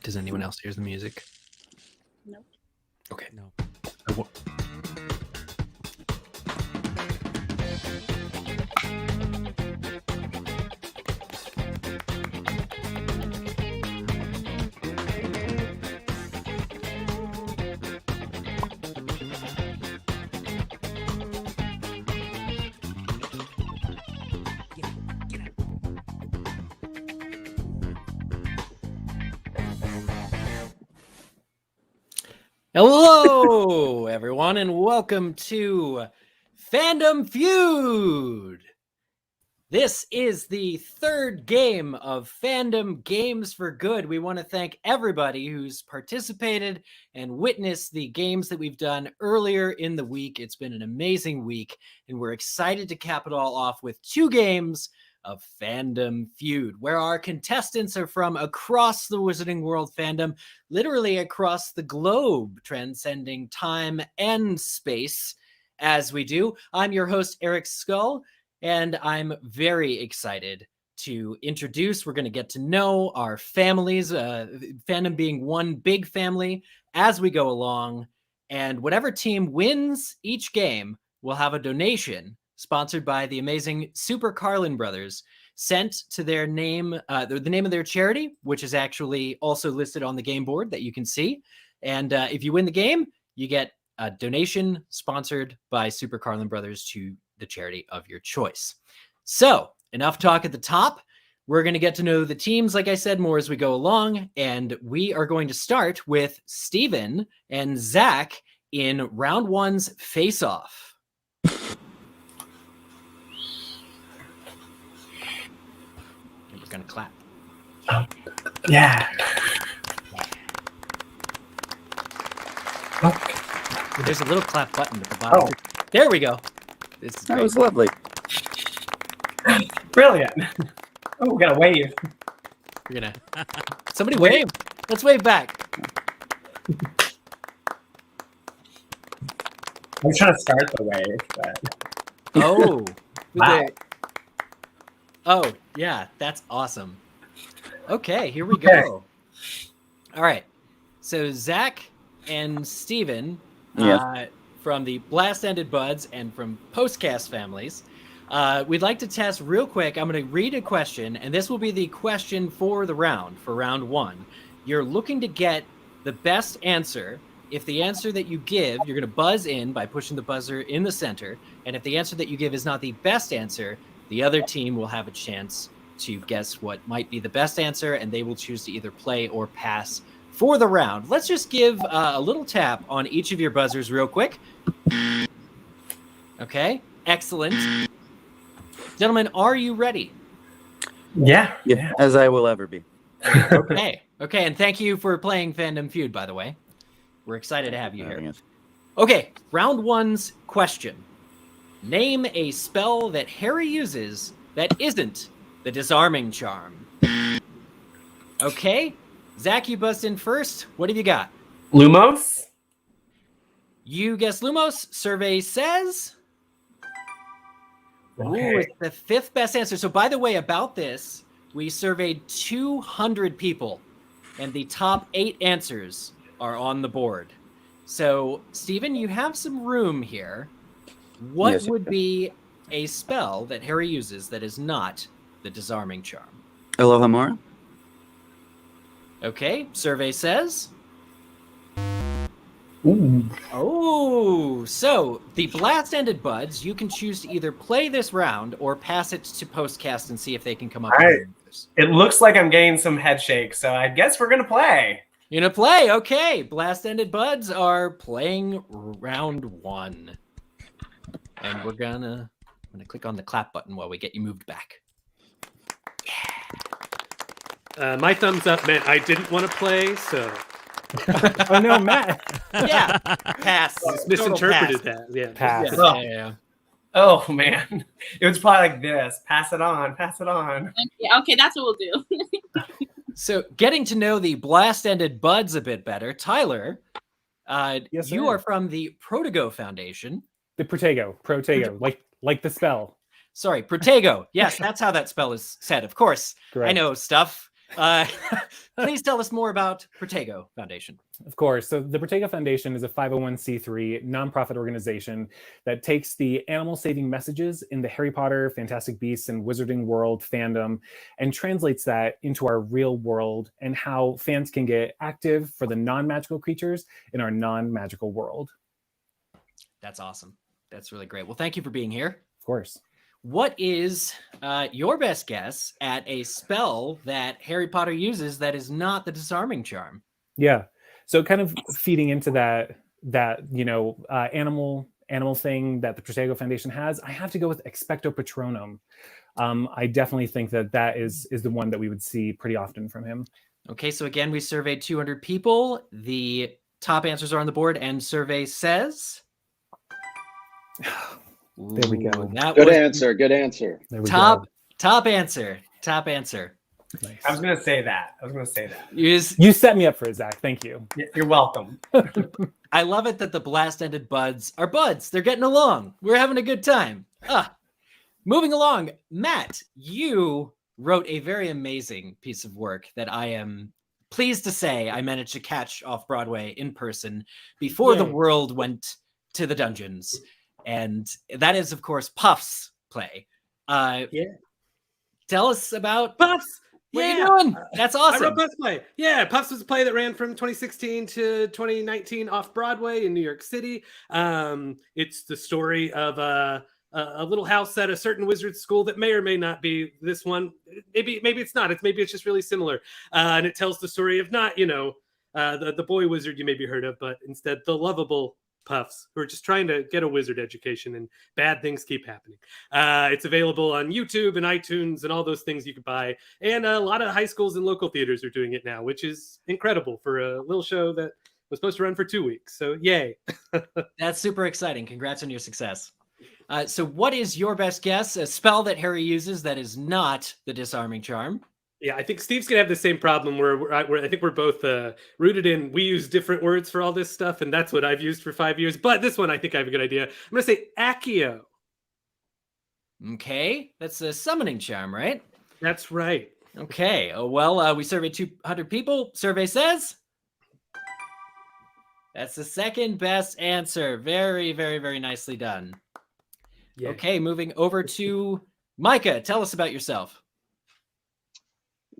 Does anyone else hear the music? Nope. Okay. No. Hello, everyone, and welcome to Fandom Feud. This is the third game of Fandom Games for Good. We want to thank everybody who's participated and witnessed the games that we've done earlier in the week. It's been an amazing week, and we're excited to cap it all off with two games of Fandom Feud, where our contestants are from across the Wizarding World fandom, literally across the globe, transcending time and space as we do. I'm your host, Eric Skull, and I'm very excited to introduce, we're going to get to know our families, fandom being one big family as we go along, and whatever team wins each game will have a donation sponsored by the amazing Super Carlin Brothers, sent to their name, the name of their charity, which is actually also listed on the game board that you can see. And if you win the game, you get a donation sponsored by Super Carlin Brothers to the charity of your choice. So, enough talk at the top. We're going to get to know the teams, like I said, more as we go along. And we are going to start with Steven and Zach in round one's face-off. Gonna clap. Yeah. There's a little clap button at the bottom. Oh. There we go. This is That great. was lovely. Brilliant. Oh, we got a wave. We're gonna somebody wave. Let's wave back. I'm trying to start the wave, but Oh. Wow. Oh, yeah, that's awesome. Okay, here we go. All right. So Zach and Steven from the Blast Ended Buds and from Postcast families, we'd like to test real quick. I'm going to read a question, and this will be the question for the round, for round one. You're looking to get the best answer. If the answer that you give, you're going to buzz in by pushing the buzzer in the center. And if the answer that you give is not the best answer, the other team will have a chance to guess what might be the best answer, and they will choose to either play or pass for the round. Let's just give a little tap on each of your buzzers real quick. Okay, excellent. Gentlemen, are you ready? yeah. As I will ever be. Okay, and thank you for playing Fandom Feud, by the way. We're excited to have you here. Okay, round one's question. Name a spell that Harry uses that isn't the disarming charm. Okay, Zach, you bust in first. What have you got? Lumos? You guess Lumos. Survey says... Okay. Ooh, it's the fifth best answer. So by the way, about this, we surveyed 200 people, and the top 8 answers are on the board. So, Steven, you have some room here. What would be a spell that Harry uses that is not the disarming charm? Aloha Mora? Okay, survey says... Ooh. Oh, so the Blast Ended Buds, you can choose to either play this round or pass it to Postcast and see if they can come up All right. with answers. It looks like I'm getting some head shakes, so I guess we're going to play. You're gonna play, okay. Blast Ended Buds are playing round one. And I'm gonna click on the clap button while we get you moved back. My thumbs up meant I didn't want to play, so Oh, no, Matt. Yeah, pass. I just misinterpreted Total that. Yeah. Pass. Yeah. Oh, man. It was probably like this. Pass it on. Pass it on. Yeah, okay, that's what we'll do. So getting to know the Blast Ended Buds a bit better, Tyler, Yes, you sir. are from the Protego Foundation. The Protego, like the spell. Sorry, Protego. Yes, that's how that spell is said. Of course, Correct. I know stuff. Please tell us more about Protego Foundation. Of course. So the Protego Foundation is a 501c3 nonprofit organization that takes the animal-saving messages in the Harry Potter, Fantastic Beasts, and Wizarding World fandom and translates that into our real world and how fans can get active for the non-magical creatures in our non-magical world. That's awesome. That's really great. Well, thank you for being here. Of course. What is your best guess at a spell that Harry Potter uses that is not the disarming charm? Yeah. So kind of feeding into that animal thing that the Protego Foundation has, I have to go with Expecto Patronum. I definitely think that is the one that we would see pretty often from him. Okay, so again, we surveyed 200 people. The top answers are on the board, and survey says... There we go. Good answer. Good answer. There we Top go. answer. Top answer. Nice. I was gonna say that. You set me up for it, Zach. Thank you. You're welcome. I love it that the blast-ended buds are buds. They're getting along. We're having a good time. Moving along, Matt, you wrote a very amazing piece of work that I am pleased to say I managed to catch off Broadway in person before the world went to the dungeons. And that is, of course, Puff's play. Tell us about Puffs. What are you doing? That's awesome. I wrote Puffs play. Yeah, Puffs was a play that ran from 2016 to 2019 off Broadway in New York City. It's the story of a little house at a certain wizard school that may or may not be this one. Maybe it's not. Maybe it's just really similar. And it tells the story of not, the boy wizard you maybe heard of, but instead the lovable Puffs who are just trying to get a wizard education, and bad things keep happening. It's available on YouTube and iTunes and all those things you could buy. And a lot of high schools and local theaters are doing it now, which is incredible for a little show that was supposed to run for 2 weeks. So yay. That's super exciting. Congrats on your success. So what is your best guess? A spell that Harry uses that is not the disarming charm? Yeah, I think Steve's gonna have the same problem where I think we're both rooted in. We use different words for all this stuff, and that's what I've used for 5 years. But this one, I think I have a good idea. I'm gonna say Accio. Okay, that's a summoning charm, right? That's right. Okay. Well, we surveyed 200 people. Survey says that's the second best answer. Very, very, very nicely done. Yeah. Okay, moving over to Micah. Tell us about yourself.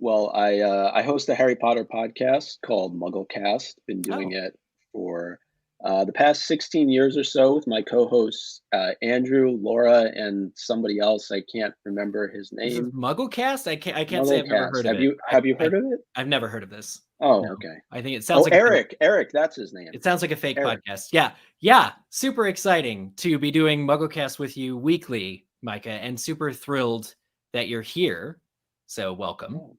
Well, I host a Harry Potter podcast called MuggleCast. Been doing it for the past 16 years or so with my co-hosts Andrew, Laura, and somebody else. I can't remember his name. MuggleCast? I can't say I've never heard of it. Have you heard of it? I've never heard of this. Oh, no. Okay. I think it sounds like Eric. Eric, that's his name. It sounds like a fake Eric. podcast. Yeah. Super exciting to be doing MuggleCast with you weekly, Micah, and super thrilled that you're here. So welcome. Oh,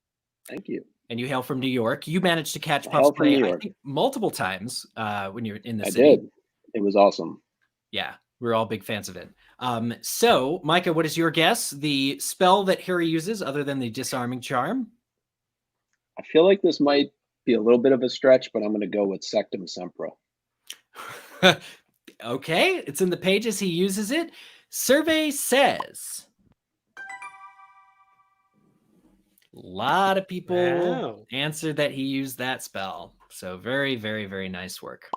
thank you. And you hail from New York. You managed to catch Puff's play, I think, multiple times when you're in the city. I did. It was awesome. Yeah, we're all big fans of it. So, Micah, what is your guess? The spell that Harry uses other than the disarming charm? I feel like this might be a little bit of a stretch, but I'm going to go with Sectum Sempra. Okay, it's in the pages. He uses it. Survey says a lot of people answered that he used that spell. So very, very, very nice work.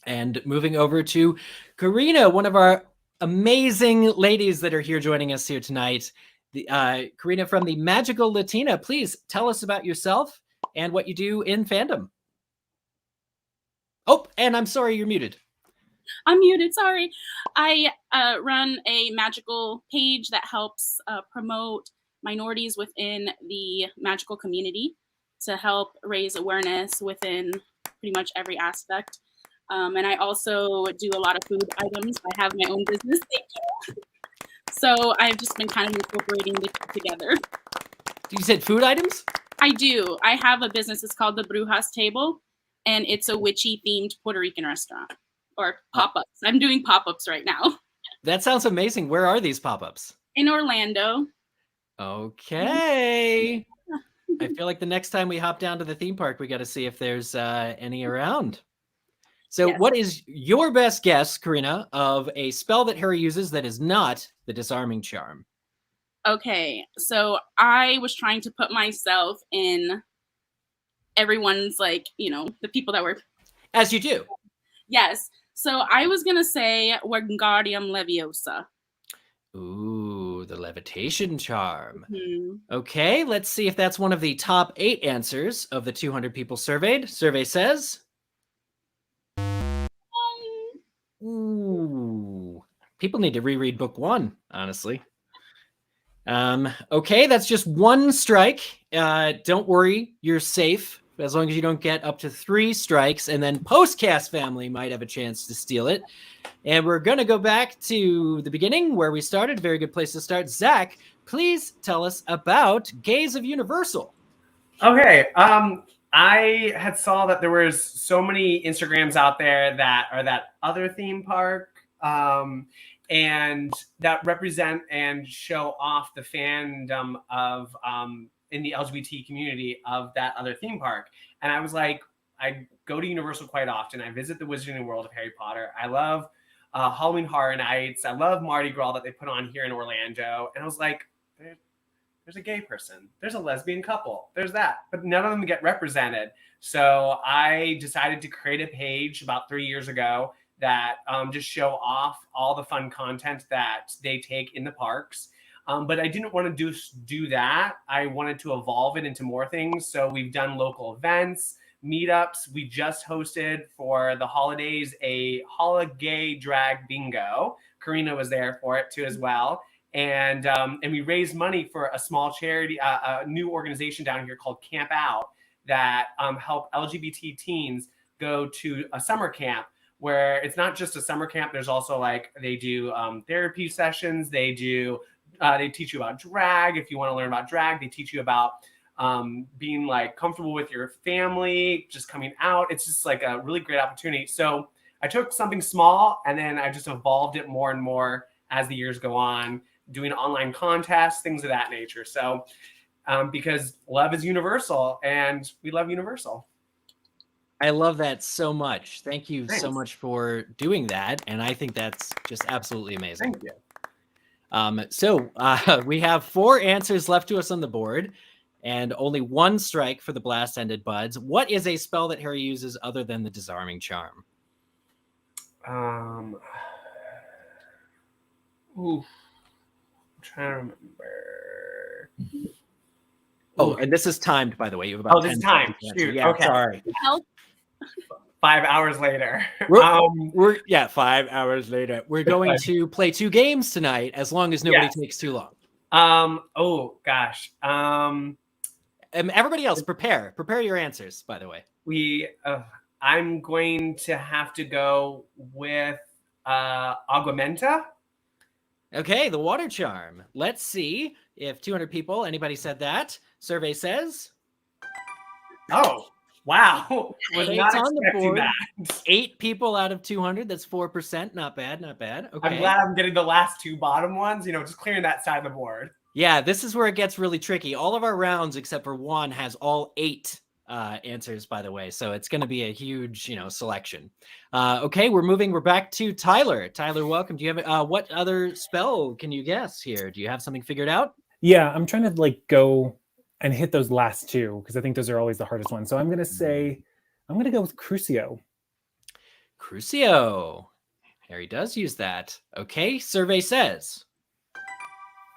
And moving over to Karina, one of our amazing ladies that are here joining us here tonight. Karina from the Magical Latina, please tell us about yourself and what you do in fandom. Oh, and I'm sorry, you're muted. I'm muted, sorry. I run a magical page that helps promote minorities within the magical community to help raise awareness within pretty much every aspect. And I also do a lot of food items. I have my own business. Thank you. So I've just been kind of incorporating the two together. You said food items? I do. I have a business. It's called the Brujas Table, and it's a witchy-themed Puerto Rican restaurant. Or pop-ups. I'm doing pop-ups right now. That sounds amazing. Where are these pop-ups? In Orlando. Okay. I feel like the next time we hop down to the theme park, we got to see if there's any around. So What is your best guess, Karina, of a spell that Harry uses that is not the disarming charm? Okay, so I was trying to put myself in everyone's, like, the people that were. As you do. Yes. So I was going to say Wingardium Leviosa. Ooh, the levitation charm. Hmm. Okay, let's see if that's one of the top 8 answers of the 200 people surveyed. Survey says. Ooh, people need to reread book 1, honestly. Okay, that's just 1 strike. Don't worry, you're safe as long as you don't get up to 3 strikes, and then Postcast family might have a chance to steal it. And we're going to go back to the beginning where we started. Very good place to start. Zach, please tell us about Gaze of Universal. Okay. I had saw that there was so many Instagrams out there that are that other theme park, and that represent and show off the fandom of in the LGBT community of that other theme park. And I was like, I go to Universal quite often. I visit the Wizarding World of Harry Potter. I love Halloween Horror Nights. I love Mardi Gras that they put on here in Orlando. And I was like, there's a gay person, there's a lesbian couple, there's that, but none of them get represented. So I decided to create a page about 3 years ago that just show off all the fun content that they take in the parks. But I didn't want to do that. I wanted to evolve it into more things. So we've done local events, meetups. We just hosted for the holidays a holiday drag bingo. Karina was there for it too as well. And we raised money for a small charity, a new organization down here called Camp Out that help LGBT teens go to a summer camp where it's not just a summer camp. There's also like they do therapy sessions. They teach you about drag. If you want to learn about drag, they teach you about being like comfortable with your family, just coming out. It's just like a really great opportunity. So I took something small and then I just evolved it more and more as the years go on, doing online contests, things of that nature. So because love is universal and we love Universal. I love that so much. Thank you Thanks. so much for doing that. And I think that's just absolutely amazing. Thank you. So we have 4 answers left to us on the board and only 1 strike for the blast-ended buds. What is a spell that Harry uses other than the disarming charm? I'm trying to remember. Oh, and this is timed, by the way. You have about 10 this is timed. seconds. Shoot. Yeah, Okay. Sorry. 5 hours later. We're 5 hours later. We're going to play 2 games tonight, as long as nobody takes too long. Oh gosh. Everybody else, prepare your answers. By the way, I'm going to have to go with Augmenta. Okay, the water charm. Let's see if 200 people. Anybody said that? Survey says. Oh. Wow. Was Okay, not it's on the expecting board. that. 8 people out of 200. That's 4%. Not bad. Not bad. Okay. I'm glad I'm getting the last 2 bottom ones, just clearing that side of the board. Yeah, this is where it gets really tricky. All of our rounds, except for 1, has all 8 answers, by the way. So it's going to be a huge, selection. Okay, we're back to Tyler. Tyler, welcome. Do you have what other spell can you guess here? Do you have something figured out? Yeah, I'm trying to go and hit those last 2 because I think those are always the hardest ones. So I'm going to go with Crucio. Crucio. Harry does use that. Okay, survey says.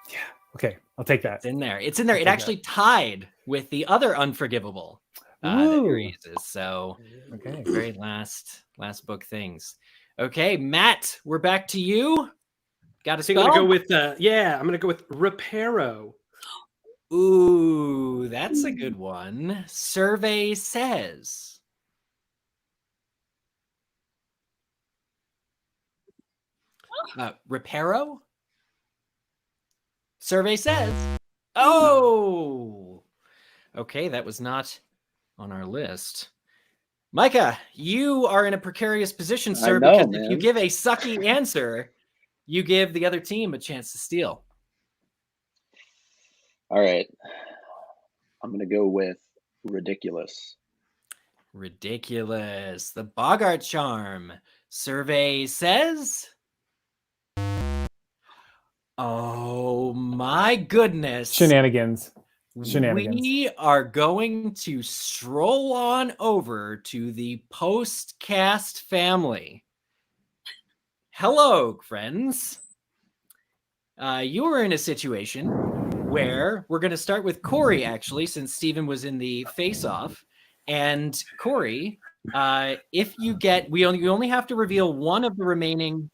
Yeah. Okay, I'll take that. It's in there. It actually tied with the other unforgivable that Harry uses. So, okay, very last book things. Okay, Matt, we're back to you. Got a spell? I'm gonna go with I'm gonna go with Reparo. Ooh, that's a good one. Survey says. Reparo? Survey says. Oh! Okay, that was not on our list. Micah, you are in a precarious position, sir, because if you give a sucky answer, you give the other team a chance to steal. All right. I'm going to go with Ridiculous. Ridiculous. The Bogart charm. Survey says. Oh, Oh my goodness. Shenanigans. We are going to stroll on over to the Postcast family. Hello, friends. You are in a situation where we're going to start with Corey, actually, since Steven was in the face-off. And Corey, if you get, you only have to reveal one of the remaining.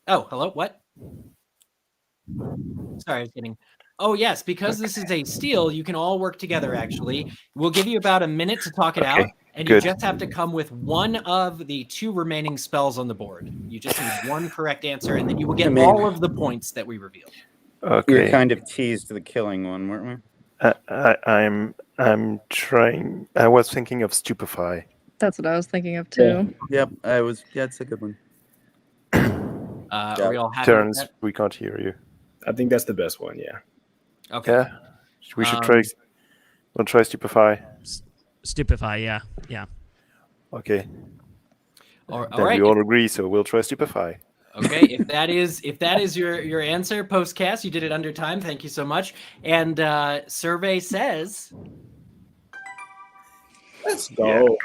Oh, hello, what? Sorry, I was kidding. Oh, yes, because this is a steal, you can all work together, actually. We'll give you about a minute to talk it out, and you just have to come with one of the 2 remaining spells on the board. You just need one correct answer, and then you will get all of the points that we reveal. Okay. We were kind of teased the killing one, weren't we? I'm trying. I was thinking of Stupefy. That's what I was thinking of too. Yep, I was. Yeah, it's a good one. Are we all happy Terrence, with that? we can't hear you. I think that's the best one. Yeah. Okay. Yeah. We should try. We'll try Stupefy. Stupefy. Yeah. Yeah. Okay. All Then right. we all agree, so we'll try Stupefy. Okay, if that is your answer, Postcast, you did it under time. Thank you so much. And survey says, let's go.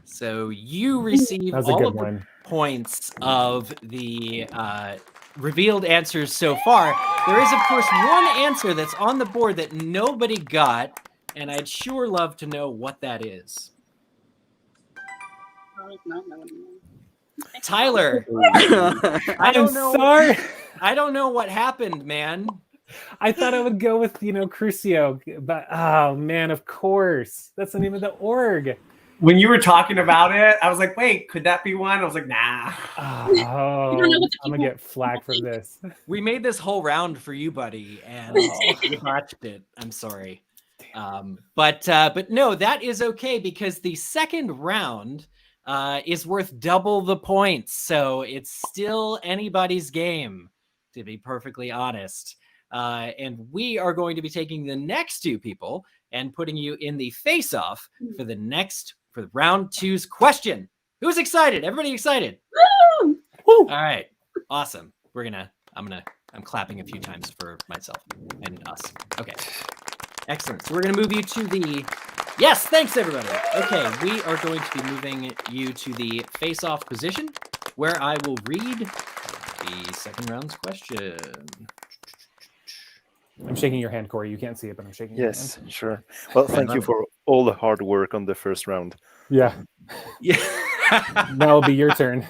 So you receive all of the points of the revealed answers so far. There is, of course, one answer that's on the board that nobody got, and I'd sure love to know what that is. Tyler, I don't know. Sorry. I don't know what happened, man. I thought I would go with, Crucio, but oh man, of course. That's the name of the org. When you were talking about it, I was like, wait, could that be one? I was like, nah. Oh, I'm gonna get flack for this. We made this whole round for you, buddy, and you botched it. I'm sorry. But no, that is okay because the second round is worth double the points. So it's still anybody's game, to be perfectly honest. And we are going to be taking the next 2 people and putting you in the face-off for round 2's question. Who's excited? Everybody excited? Woo! All right. Awesome. I'm clapping a few times for myself and us. Okay. Excellent. So we're going to move you to the... Yes, thanks, everybody. Okay, we are going to be moving you to the face-off position, where I will read the second round's question. I'm shaking your hand, Corey. You can't see it, but I'm shaking your hand. Yes, sure. Well, thank you for all the hard work on the first round. Yeah. Now it'll be your turn.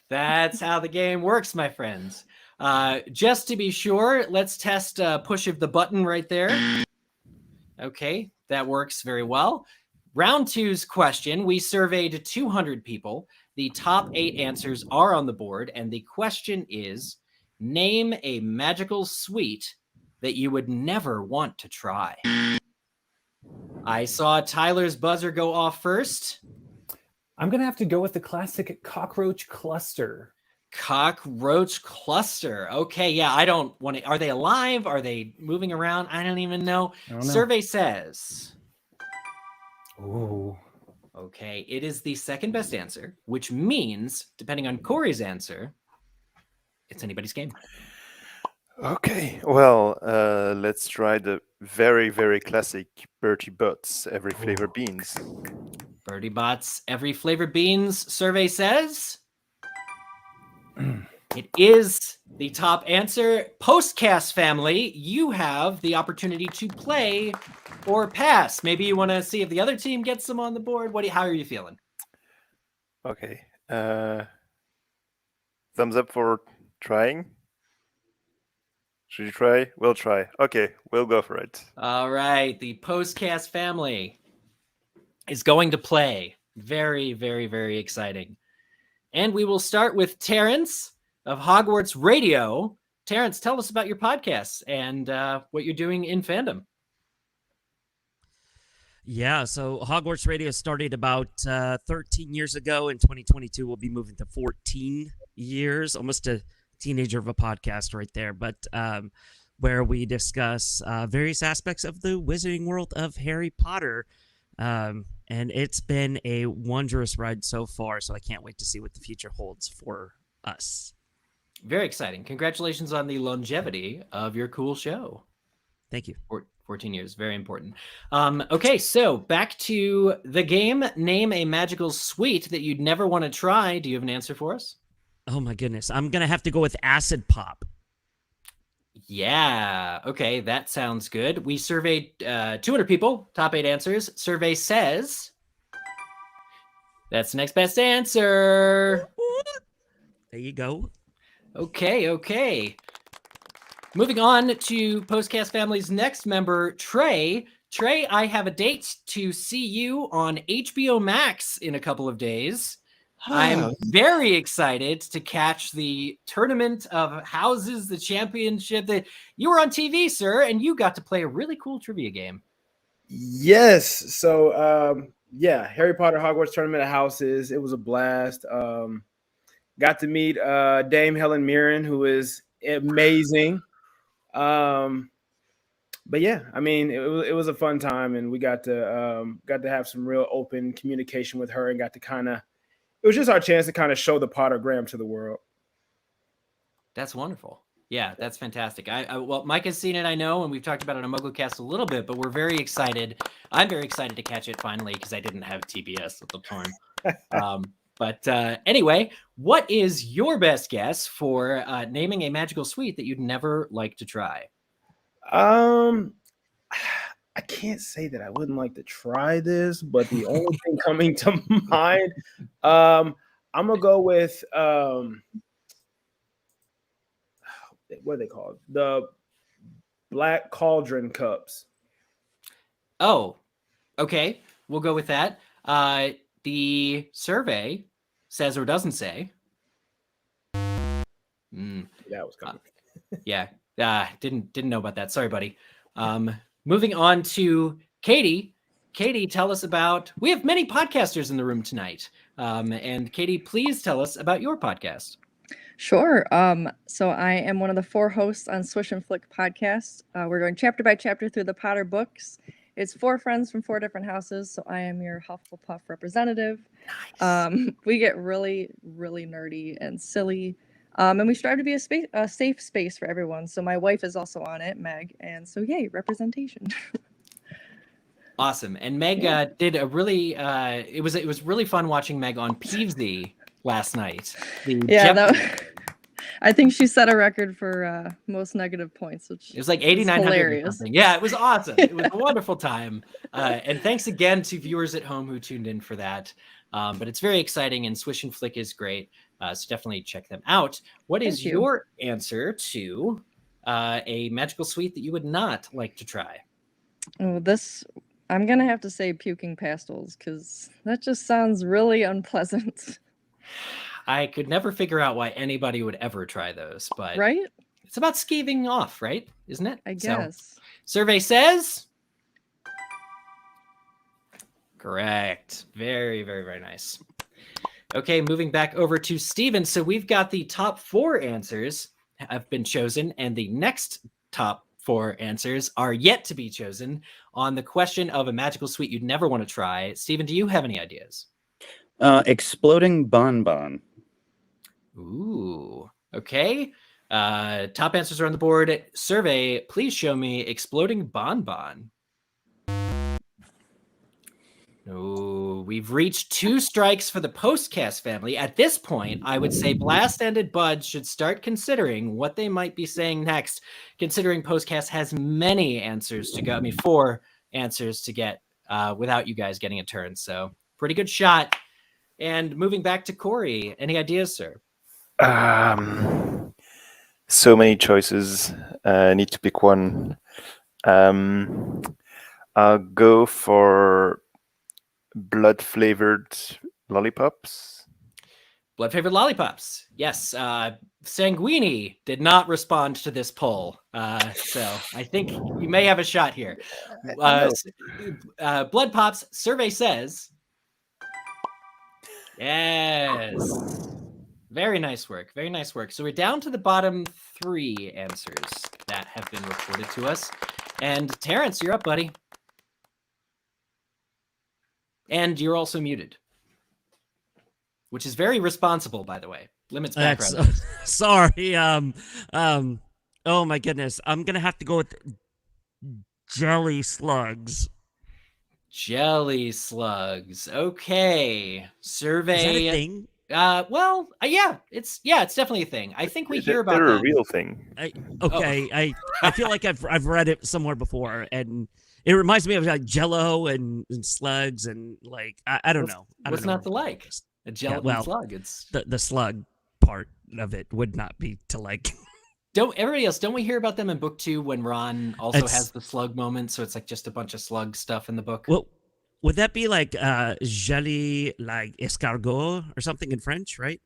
That's how the game works, my friends. Just to be sure, let's test push of the button right there. Okay, that works very well. Round 2's question, we surveyed 200 people. The top 8 answers are on the board, and the question is, name a magical sweet that you would never want to try. I saw Tyler's buzzer go off first. I'm going to have to go with the classic cockroach cluster. Cockroach cluster. Okay, yeah, I don't want to. Are they alive? Are they moving around? I don't even know. Survey says. Ooh. Okay, it is the second best answer, which means, depending on Corey's answer, it's anybody's game. Okay, well, let's try the very, very classic Bertie Butts, every flavor beans. Bertie Bott's every flavor beans, survey says. It is the top answer. Postcast family, you have the opportunity to play or pass. Maybe you want to see if the other team gets them on the board. How are you feeling? Okay. Thumbs up for trying. Should you try? We'll try. Okay, we'll go for it. All right. The Postcast family is going to play. Very, very, very exciting. And we will start with Terrence of Hogwarts Radio. Terrence, tell us about your podcasts and what you're doing in fandom. Yeah, so Hogwarts Radio started about 13 years ago. In 2022, we'll be moving to 14 years, almost a teenager of a podcast right there, but where we discuss various aspects of the wizarding world of Harry Potter. And it's been a wondrous ride so far, so I can't wait to see what the future holds for us. Very exciting. Congratulations on the longevity of your cool show. Thank you. 14 years, very important. Okay, so back to the game. Name a magical sweet that you'd never want to try. Do you have an answer for us? Oh my goodness. I'm going to have to go with acid pop. Yeah, okay, that sounds good. We surveyed 200 people, top 8 answers. Survey says that's the next best answer. There you go. Okay. Moving on to Postcast Family's next member, Trey. Trey, I have a date to see you on HBO Max in a couple of days. I'm very excited to catch the Tournament of Houses, the championship. That you were on TV, sir, and you got to play a really cool trivia game. Yes. So, Harry Potter Hogwarts Tournament of Houses. It was a blast. Got to meet Dame Helen Mirren, who is amazing. But yeah, I mean, it was a fun time, and we got to have some real open communication with her, and got to it was just our chance to kind of show the Pottergram to the world. That's wonderful. Yeah, that's fantastic. Well, Mike has seen it, I know, and we've talked about it on MuggleCast a little bit, but we're very excited. I'm very excited to catch it finally because I didn't have TBS at the time. But anyway, what is your best guess for naming a magical sweet that you'd never like to try? I can't say that I wouldn't like to try this, but the only thing coming to mind, I'm gonna go with what are they called? The Black Cauldron cups. Oh, okay. We'll go with that. The survey says or doesn't say. That was coming. Yeah. Didn't know about that. Sorry, buddy. Moving on to Katie. Katie, tell us about. We have many podcasters in the room tonight. And Katie, please tell us about your podcast. Sure. So I am one of the 4 hosts on Swish and Flick podcast. We're going chapter by chapter through the Potter books. It's 4 friends from 4 different houses, so I am your Hufflepuff representative. Nice. We get really, really nerdy and silly, and we strive to be a safe space for everyone. So my wife is also on it, Meg, and so yay, representation. Awesome. And Meg did a really. It was really fun watching Meg on Peevesy last night. I think she set a record for most negative points, which it was like 8,900 or something. Yeah, it was awesome. It was a wonderful time. And thanks again to viewers at home who tuned in for that. But it's very exciting, and Swish and Flick is great. So definitely check them out. What is your answer to a magical sweet that you would not like to try? Oh, I'm going to have to say puking pastels, because that just sounds really unpleasant. I could never figure out why anybody would ever try those, but right? It's about skeeving off, right? Isn't it? I guess. So, survey says correct. Very, very, very nice. Okay, moving back over to Steven. So we've got the top 4 answers have been chosen, and the next top 4 answers are yet to be chosen on the question of a magical sweet you'd never want to try. Steven, do you have any ideas? Exploding bonbon. Ooh, okay. Top answers are on the board. Survey, please show me exploding bonbon. Oh, we've reached 2 strikes for the Postcast family. At this point, I would say Blast-Ended Buds should start considering what they might be saying next, considering Postcast has many answers to go. I mean, 4 answers to get without you guys getting a turn. So pretty good shot. And moving back to Corey, any ideas, sir? So many choices. I need to pick one. I'll go for blood-flavored lollipops. Blood-flavored lollipops. Yes. Sanguini did not respond to this poll. So I think you may have a shot here. Blood Pops survey says... Yes. Very nice work. Very nice work. So we're down to the bottom 3 answers that have been reported to us. And Terrence, you're up, buddy. And you're also muted, which is very responsible, by the way. Limits That's background. sorry. Oh my goodness. I'm gonna have to go with jelly slugs. Jelly slugs. Okay. Survey. Is that a thing? Yeah, it's definitely a thing. I think we hear about They're a them. real thing. I feel like I've read it somewhere before, and it reminds me of like Jello and slugs and like I don't know. What's not to like? A gelatin slug. It's the slug part of it would not be to like. Don't we hear about them in book 2 when Ron also has the slug moment? So it's like just a bunch of slug stuff in the book. Well, would that be like jelly, like escargot or something in French, right?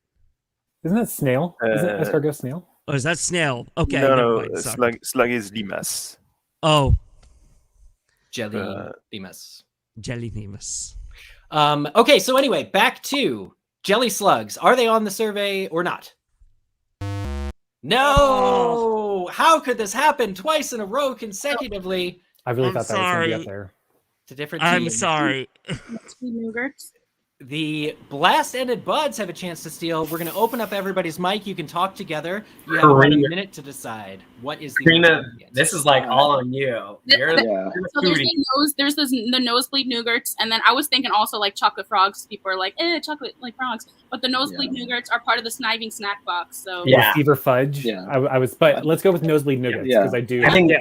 Isn't that snail? Isn't escargot snail? Oh, is that snail? Okay. No, slug is limace. Oh, jelly limace. Jelly limace. Okay, so anyway, back to jelly slugs. Are they on the survey or not? No! Oh. How could this happen twice in a row consecutively? I really thought that was going to be up there. It's a different team. I'm sorry. The blast-ended buds have a chance to steal. We're going to open up everybody's mic. You can talk together. You have about a minute to decide what is the. Karina, this is like all on you. So there's the nosebleed nougurts, and then I was thinking also like chocolate frogs. People are like, chocolate like frogs, but the nosebleed nougurts are part of the sniving snack box. So fever fudge. Yeah, I was, but let's go with nosebleed nougnuts because I do. I think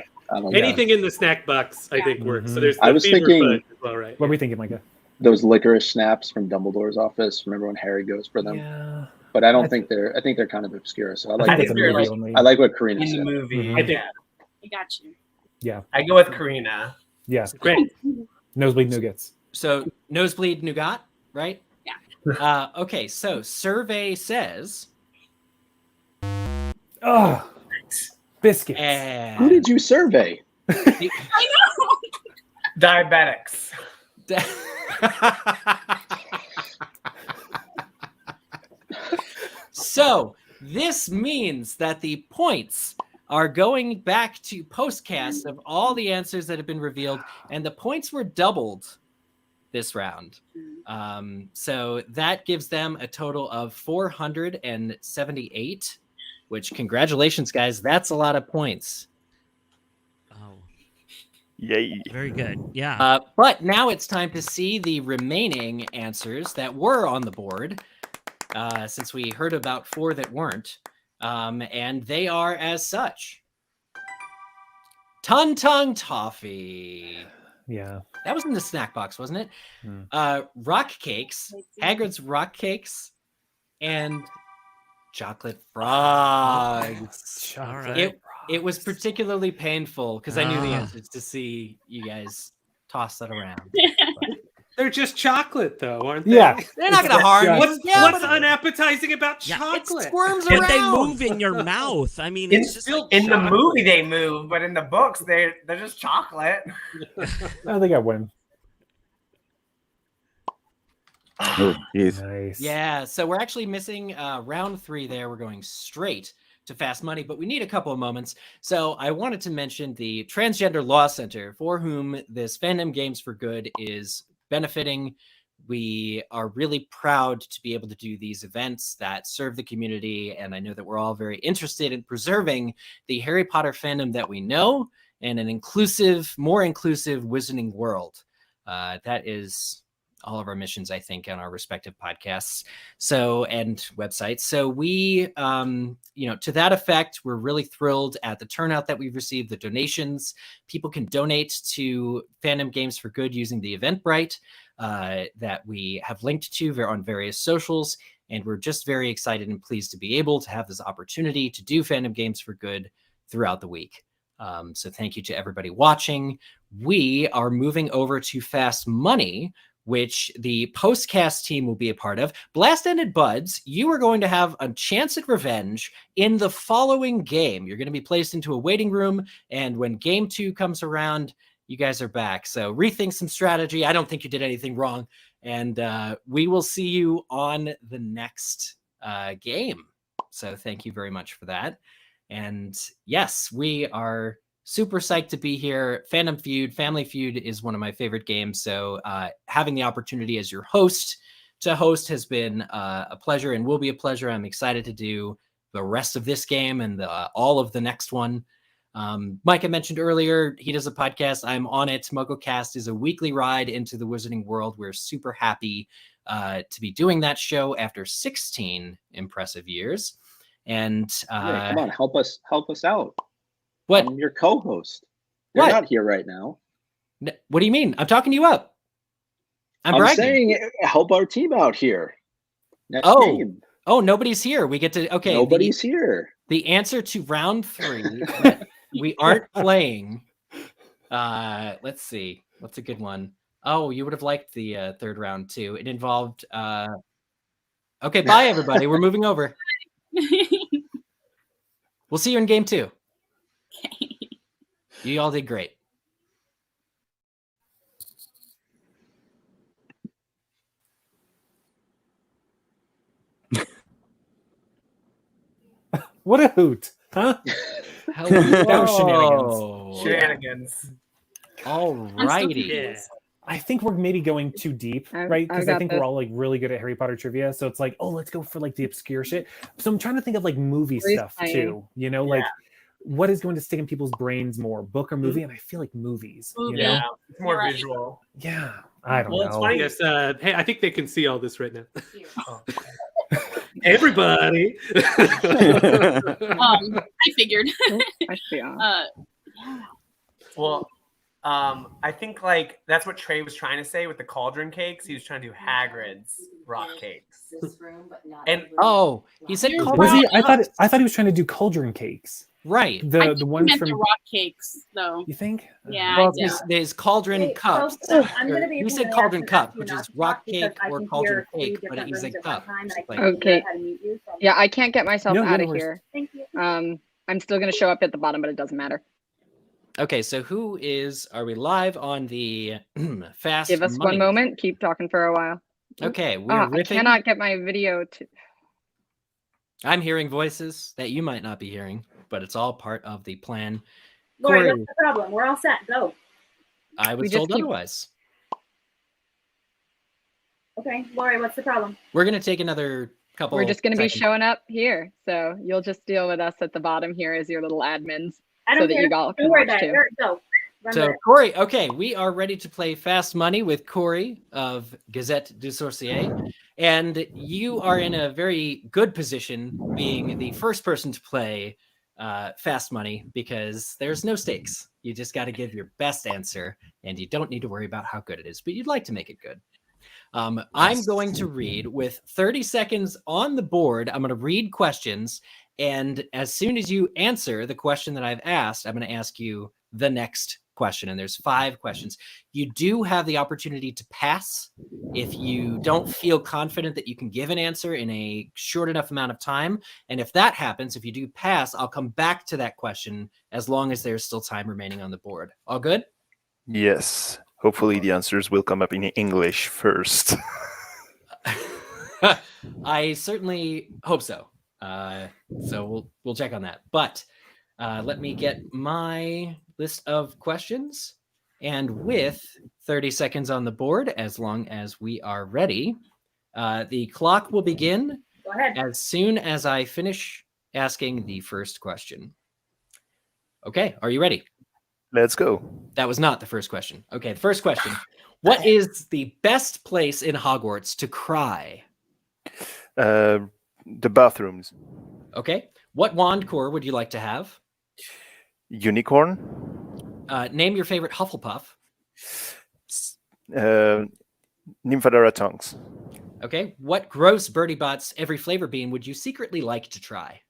anything in the snack box I think works. So there's the I was fever thinking, fudge as well, right? What are we thinking, Micah? Those licorice snaps from Dumbledore's office. Remember when Harry goes for them? Yeah. But I don't think they're. I think they're kind of obscure. So I like. I like what Karina in said. the movie. I think. I got you. Yeah. I go with Karina. Yeah. Great. Nosebleed nougats. So nosebleed nougat, right? Yeah. Okay. So survey says. Oh, biscuits. Who did you survey? I know. Diabetics. So this means that the points are going back to Postcast of all the answers that have been revealed, and the points were doubled this round. So that gives them a total of 478, which, congratulations, guys. That's a lot of points. Yay. Very good. Yeah. But now it's time to see the remaining answers that were on the board, since we heard about 4 that weren't. And they are as such. Ton Tongue Toffee. Yeah. That was in the snack box, wasn't it? Rock Cakes, Hagrid's Rock Cakes, and Chocolate Frogs. All right. It was particularly painful because I knew the answers to see you guys toss that around. They're just chocolate, though, aren't they? Yeah. They're not going to harm you. What's unappetizing about chocolate? It squirms But around. they move in your mouth. I mean, it's just like in the movie they move, but in the books they're just chocolate. I think I win. Oh, geez. Nice. Yeah, so we're actually missing round 3 there. We're going straight to Fast Money, but we need a couple of moments. So I wanted to mention the Transgender Law Center, for whom this Fandom Games for Good is benefiting. We are really proud to be able to do these events that serve the community, and I know that we're all very interested in preserving the Harry Potter fandom that we know and an inclusive, more inclusive Wizarding world. That is all of our missions, I think, on our respective podcasts and websites. So we, to that effect, we're really thrilled at the turnout that we've received, the donations. People can donate to Fandom Games for Good using the Eventbrite that we have linked to on various socials. And we're just very excited and pleased to be able to have this opportunity to do Fandom Games for Good throughout the week. So thank you to everybody watching. We are moving over to Fast Money, which the Postcast team will be a part of. Blast-Ended Buds, you are going to have a chance at revenge in the following game. You're going to be placed into a waiting room, and when game 2 comes around, you guys are back. So rethink some strategy. I don't think you did anything wrong, and we will see you on the next game. So thank you very much for that. And yes, we are super psyched to be here. Fandom Feud, Family Feud is one of my favorite games. So having the opportunity as your host to host has been a pleasure and will be a pleasure. I'm excited to do the rest of this game and all of the next one. Mike, I mentioned earlier, he does a podcast. I'm on it. MuggleCast is a weekly ride into the wizarding world. We're super happy to be doing that show after 16 impressive years. And come on, help us out. What? I'm your co-host. You're not here right now. What do you mean? I'm talking you up. I'm bragging. Saying help our team out here. Next game. Oh, nobody's here. We get to Nobody's here. The answer to round 3 that we aren't playing. Let's see. What's a good one? Oh, you would have liked the third round too. It involved okay, bye everybody. We're moving over. We'll see you in game 2. Okay. You all did great. What a hoot, huh? Hello. Shenanigans. All righty. Yeah. I think we're maybe going too deep, right? Because I think we're all like really good at Harry Potter trivia. So it's like, oh, let's go for like the obscure shit. So I'm trying to think of like movie stuff too. You know, like what is going to stick in people's brains more, book or movie? And I feel like movies. You know? Yeah, it's more visual. Yeah, I don't know. It's funny. Yes, hey, I think they can see all this right now. Everybody. I figured. Well, I think like that's what Trey was trying to say with the cauldron cakes. He was trying to do Hagrid's rock cakes. And he said was he? I thought he was trying to do cauldron cakes. Right. The ones from the rock cakes, though. You think? Yeah. Well, there's cauldron cups. He said cauldron cup, which is rock cake or cauldron cake, but he's a cup. Okay. Yeah, I can't get myself out of here. Thank you. I'm still going to show up at the bottom, but it doesn't matter. Okay, so are we live on the Fast Give us Money? 1 moment. Keep talking for a while. Okay, I cannot get my video to... I'm hearing voices that you might not be hearing, but it's all part of the plan. Lori, what's the problem? We're all set. Go. I was told otherwise. Okay, Lori, what's the problem? We're going to take another couple. We're just going to be showing up here. So you'll just deal with us at the bottom here as your little admins. I don't care. Don't worry about it. Go. So Corey, okay, we are ready to play Fast Money with Corey of Gazette du Sorcier. And you are in a very good position being the first person to play Fast Money because there's no stakes. You just got to give your best answer and you don't need to worry about how good it is, but you'd like to make it good. I'm going to read with 30 seconds on the board. I'm going to read questions. And as soon as you answer the question that I've asked, I'm going to ask you the next question. And there's 5 questions. You do have the opportunity to pass if you don't feel confident that you can give an answer in a short enough amount of time. And if that happens, if you do pass, I'll come back to that question as long as there's still time remaining on the board. All good? Yes. Hopefully the answers will come up in English first. I certainly hope so. So we'll check on that. But let me get my list of questions. And with 30 seconds on the board, as long as we are ready, the clock will begin as soon as I finish asking the first question. Okay, are you ready? Let's go. That was not the first question. Okay, the first question. What is the best place in Hogwarts to cry? The bathrooms. Okay. What wand core would you like to have? Unicorn. Name your favorite Hufflepuff. Nymphadora tongues. Okay. What gross Birdie Bots every flavor bean would you secretly like to try?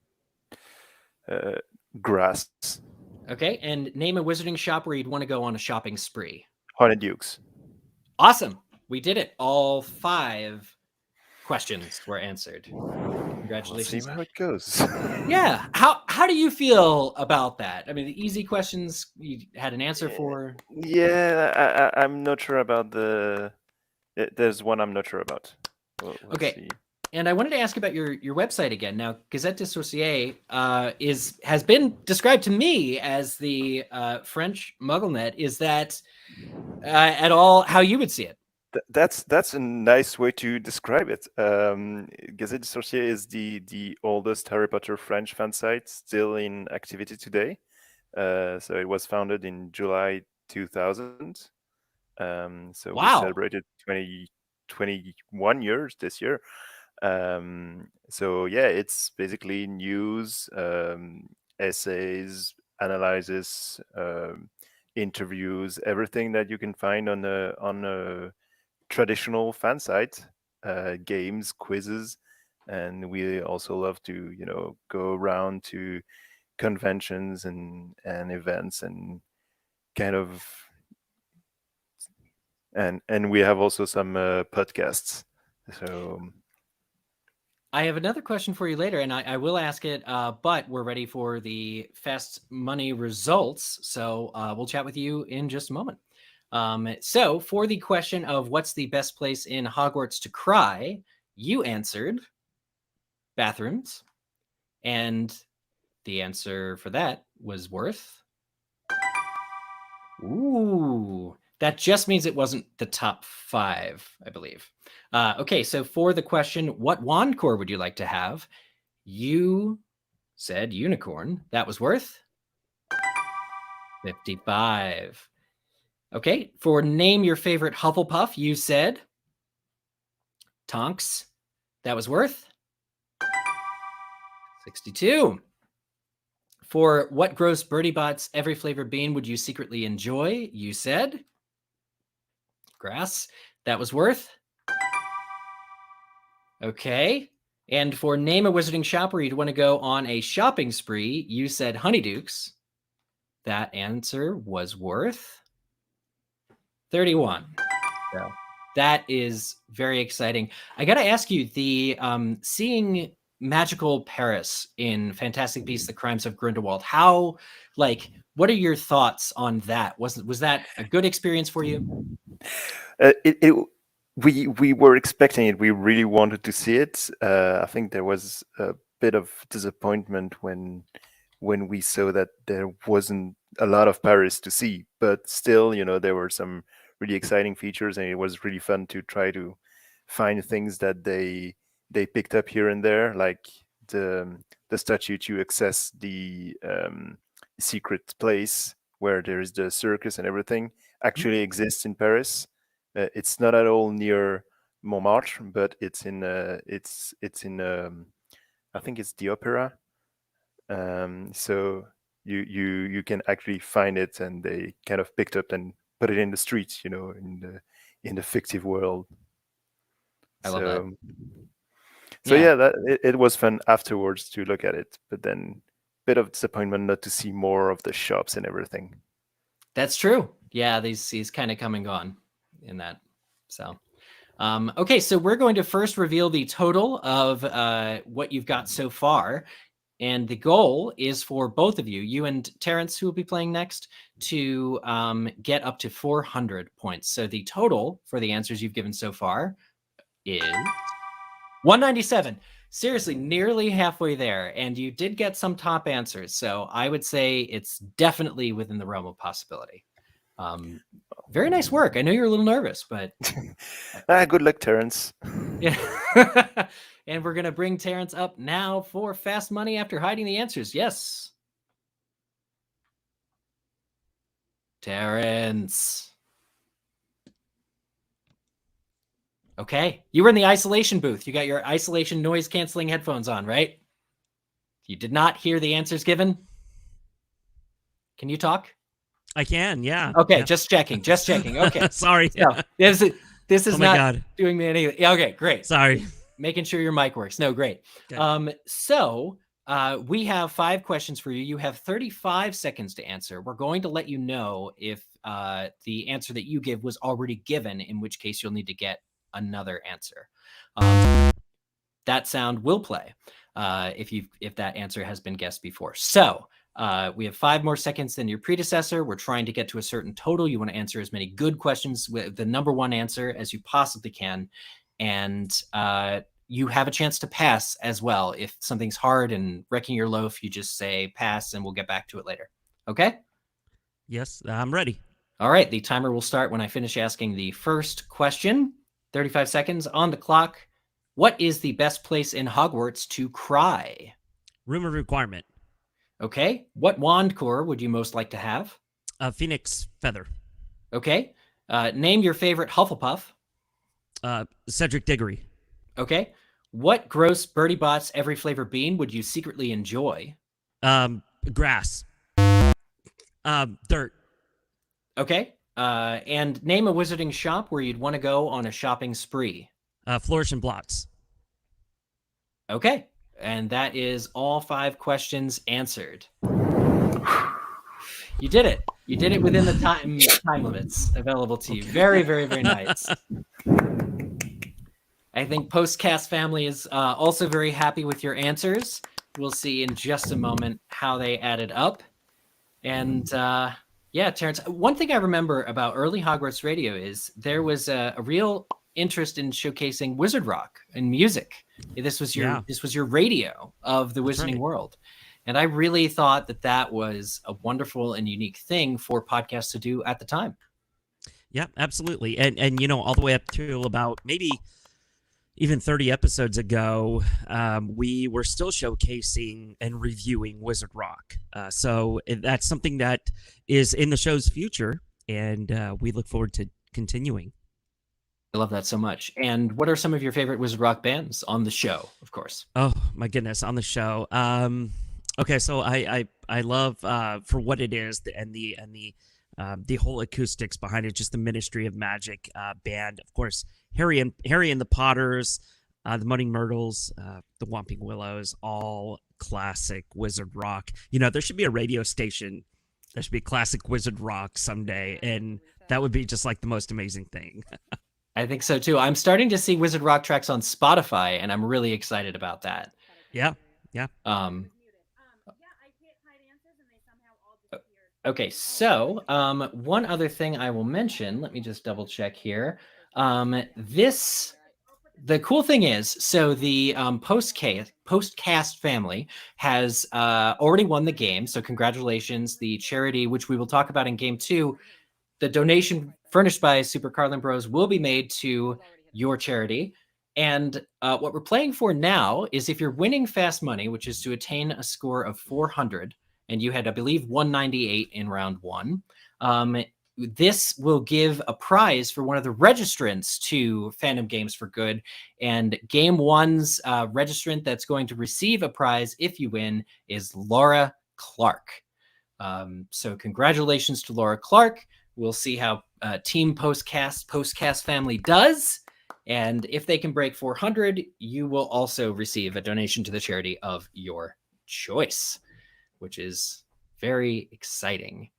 Grass. Okay. And name a wizarding shop where you'd want to go on a shopping spree. Honeydukes. Awesome. We did it. All 5 questions were answered. Congratulations. Let's see how it goes. Yeah. How do you feel about that? I mean, the easy questions you had an answer for. Yeah, I'm not sure about there's one I'm not sure about. Let's okay. See. And I wanted to ask about your website again. Now, Gazette du Sorcier has been described to me as the French MuggleNet. Is that at all how you would see it? That's a nice way to describe it. Gazette du Sorcier is the oldest Harry Potter French fan site still in activity today. So it was founded in July 2000. So we celebrated 21 years this year. So yeah, it's basically news, essays, analysis, interviews, everything that you can find on a traditional fan site, games, quizzes, and we also love to go around to conventions and events and kind of and we have also some podcasts. So I have another question for you later, and I will ask it, but we're ready for the fast money results. So we'll chat with you in just a moment. So for the question of what's the best place in Hogwarts to cry, you answered bathrooms. And the answer for that was worth. Ooh, that just means it wasn't the top 5, I believe. Okay, so for the question, what wand core would you like to have? You said unicorn. That was worth 55. Okay, for name your favorite Hufflepuff, you said Tonks. That was worth 62. For what gross Birdie Bots every flavored bean would you secretly enjoy? You said grass. That was worth. Okay. And for name a wizarding shop where you'd want to go on a shopping spree, you said Honeydukes. That answer was worth 31. So that is very exciting. I got to ask you, the seeing magical Paris in Fantastic Beasts: The Crimes of Grindelwald, how, what are your thoughts on that? Was that a good experience for you? We were expecting it. We really wanted to see it. I think there was a bit of disappointment when we saw that there wasn't a lot of Paris to see, but still, there were some really exciting features, and it was really fun to try to find things that they picked up here and there, like the statue to access the secret place where there is the circus and everything actually exists in Paris. It's not at all near Montmartre, but it's in I think it's the opera. So you can actually find it, and they kind of picked up and put it in the streets, in the fictive world. I love that. So yeah, it was fun afterwards to look at it, but then bit of disappointment not to see more of the shops and everything. That's true. Yeah, he's kind of come and gone in that. So, okay, so we're going to first reveal the total of what you've got so far. And the goal is for both of you and Terrence, who will be playing next, to get up to 400 points. So the total for the answers you've given so far is 197. Seriously, nearly halfway there. And you did get some top answers. So I would say it's definitely within the realm of possibility. Very nice work. I know you're a little nervous, but good luck, Terrence. Yeah. And we're gonna bring Terrence up now for fast money after hiding the answers. Yes, Terrence. Okay, you were in the isolation booth. You got your isolation noise canceling headphones on, right? You did not hear the answers given. Can you talk? I can, yeah. Okay, yeah. Just checking. Okay. Sorry. So, this is not doing me any. Yeah, okay, great. Sorry. Making sure your mic works. No, great. Okay. So we have 5 questions for you. You have 35 seconds to answer. We're going to let you know if the answer that you give was already given, in which case you'll need to get another answer. That sound will play if that answer has been guessed before. So we have 5 more seconds than your predecessor. We're trying to get to a certain total. You want to answer as many good questions with the number 1 answer as you possibly can. And you have a chance to pass as well. If something's hard and wrecking your loaf, you just say pass and we'll get back to it later. Okay? Yes, I'm ready. All right, the timer will start when I finish asking the first question. 35 seconds on the clock. What is the best place in Hogwarts to cry? Room of requirement. Okay. What wand core would you most like to have? Phoenix feather. Okay. Name your favorite Hufflepuff. Cedric Diggory. Okay. What gross Birdie Bots every flavor bean would you secretly enjoy? Grass. Dirt. Okay. And name a wizarding shop where you'd want to go on a shopping spree. Flourish and Blocks. Okay. And that is all 5 questions answered. You did it. You did it within the time limits available to you. Very, very, very nice. I think Postcast family is also very happy with your answers. We'll see in just a moment how they added up. And yeah, Terrence, one thing I remember about early Hogwarts radio is there was a real interest in showcasing wizard rock and music. This was your radio of the Wizarding world. And I really thought that was a wonderful and unique thing for podcasts to do at the time. Yeah, absolutely. And you know, all the way up to about maybe even 30 episodes ago, we were still showcasing and reviewing Wizard Rock. So that's something that is in the show's future, and we look forward to continuing. I love that so much. And what are some of your favorite Wizard Rock bands on the show, of course? Oh, my goodness, on the show. Okay, so I love For What It Is and the whole acoustics behind it, just the Ministry of Magic band. Of course, Harry and the Potters, the Moaning Myrtles, the Whomping Willows, all classic Wizard Rock. You know, there should be a radio station. There should be classic Wizard Rock someday, and that would be just like the most amazing thing. I think so too. I'm starting to see Wizard Rock tracks on Spotify, and I'm really excited about that. Yeah. Okay, so one other thing I will mention, let me just double check here. The cool thing is, so the Postcast family has already won the game, so congratulations. The charity, which we will talk about in game 2, the donation furnished by Super Carlin Bros will be made to your charity. And what we're playing for now is if you're winning fast money, which is to attain a score of 400, and you had, I believe, 198 in round 1. This will give a prize for one of the registrants to Fandom Games for Good. And Game 1's registrant that's going to receive a prize if you win is Laura Clark. So congratulations to Laura Clark. We'll see how Team Postcast family does. And if they can break 400, you will also receive a donation to the charity of your choice, which is very exciting.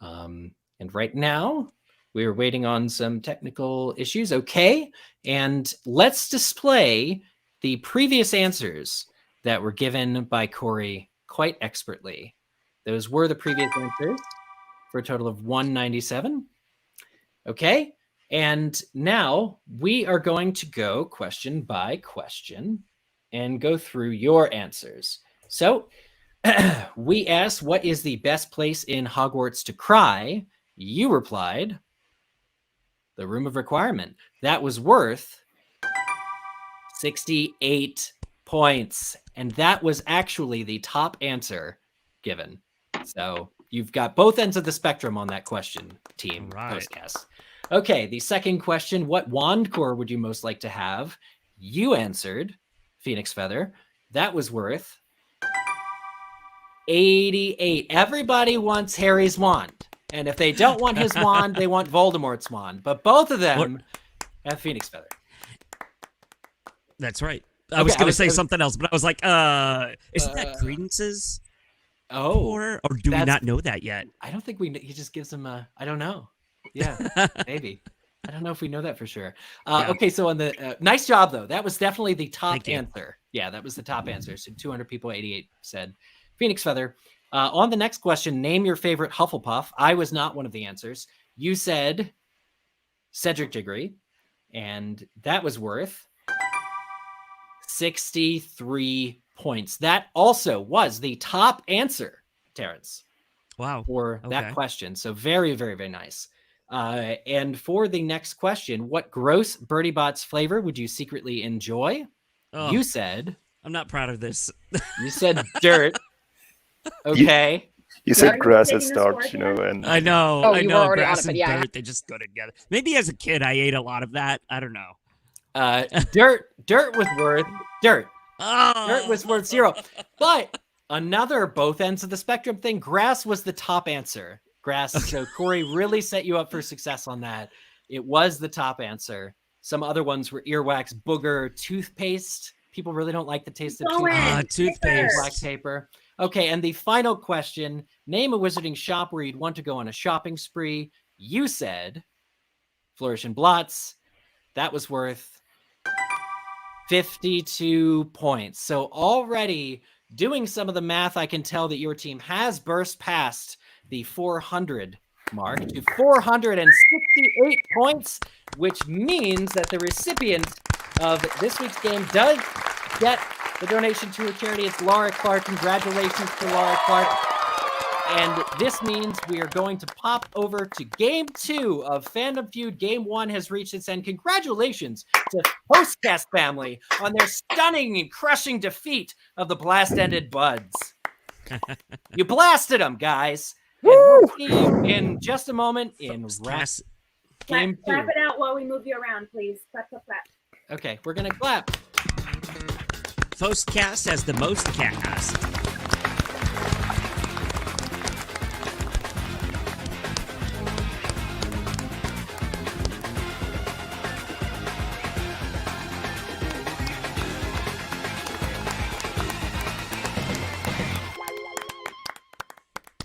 And right now, we're waiting on some technical issues. Okay, and let's display the previous answers that were given by Corey quite expertly. Those were the previous answers for a total of 197. Okay, and now we are going to go question by question and go through your answers. So we asked, what is the best place in Hogwarts to cry? You replied, the Room of Requirement. That was worth 68 points. And that was actually the top answer given. So you've got both ends of the spectrum on that question, Team Postcast. Okay, the second question, what wand core would you most like to have? You answered Phoenix Feather. That was worth 88. Everybody wants Harry's wand. And if they don't want his wand, they want Voldemort's wand. But both of them have Phoenix Feather. That's right. I was going to say something else, but I was like, isn't that Credence's core? Or do we not know that yet? I don't think he just gives them I don't know. Yeah, maybe. I don't know if we know that for sure. Okay, so on the nice job, though. That was definitely the top answer. Yeah, that was the top answer. So 200 people, 88 said Phoenix Feather. On the next question, name your favorite Hufflepuff. I was not one of the answers. You said Cedric Diggory, and that was worth 63 points. That also was the top answer, Terrence. Wow. for that question. So very, very, very nice. And for the next question, what gross Birdie Bots flavor would you secretly enjoy? Oh, You said... I'm not proud of this. You said dirt. Okay. You said grass and starch, you know, and I know. Oh, I you were know. already on Grass it, but and yeah. dirt, they just go together. Maybe as a kid, I ate a lot of that. I don't know. Dirt was worth dirt. Oh. Dirt was worth 0. But another both ends of the spectrum thing, grass was the top answer. Grass. So Corey really set you up for success on that. It was the top answer. Some other ones were earwax, booger, toothpaste. People really don't like the taste of toothpaste. Black paper. Okay, and the final question, name a wizarding shop where you'd want to go on a shopping spree. You said Flourish and Blots. That was worth 52 points. So already doing some of the math, I can tell that your team has burst past the 400 mark to 468 points, which means that the recipient of this week's game does get the donation to a charity. It's Laura Clark. Congratulations to Laura Clark. And this means we are going to pop over to Game 2 of Fandom Feud. Game 1 has reached its end. Congratulations to Postcast family on their stunning and crushing defeat of the Blast-Ended Buds. You blasted them, guys. And we'll see you in just a moment in Game 2. Clap it out while we move you around, please. Clap, clap, clap. Okay, we're going to clap. Postcast has the most cast.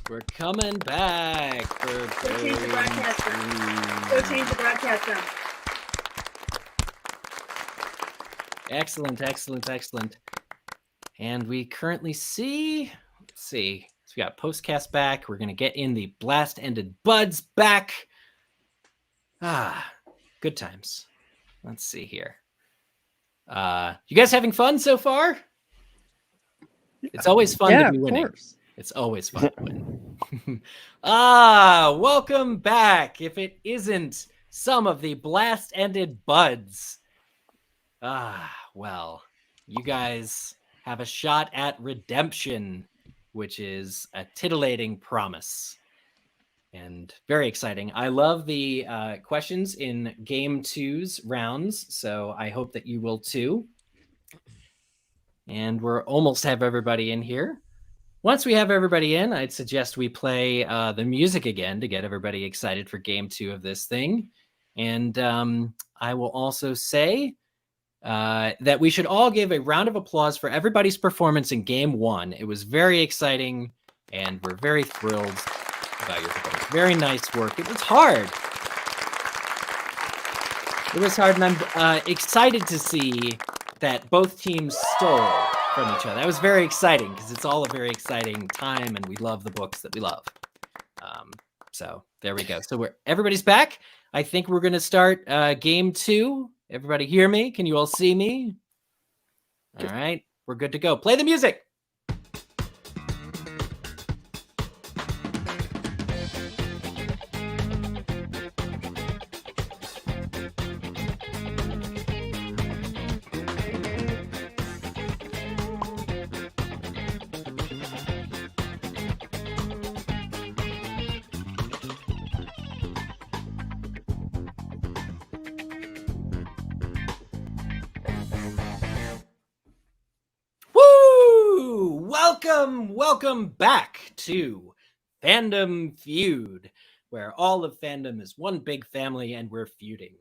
We're coming back. Go change the broadcast room. Go change the broadcast room. Excellent, excellent, excellent. And we currently see, let's see. So we got Postcast back. We're going to get in the Blast-Ended Buds back. Good times. Let's see here. You guys having fun so far? It's always fun to be winning. Course. It's always fun to win. Welcome back. If it isn't some of the Blast-Ended Buds. Well, you guys have a shot at redemption, which is a titillating promise. And very exciting. I love the questions in Game 2's rounds, so I hope that you will too. And we're almost have everybody in here. Once we have everybody in, I'd suggest we play the music again to get everybody excited for Game 2 of this thing. And I will also say that we should all give a round of applause for everybody's performance in Game 1. It was very exciting, and we're very thrilled about your performance. Very nice work. It was hard. It was hard, and I'm excited to see that both teams stole from each other. That was very exciting because it's all a very exciting time, and we love the books that we love. So there we go. So everybody's back. I think we're going to start Game 2. Everybody hear me? Can you all see me? All right. We're good to go. Play the music. Welcome back to Fandom Feud, where all of fandom is one big family and we're feuding.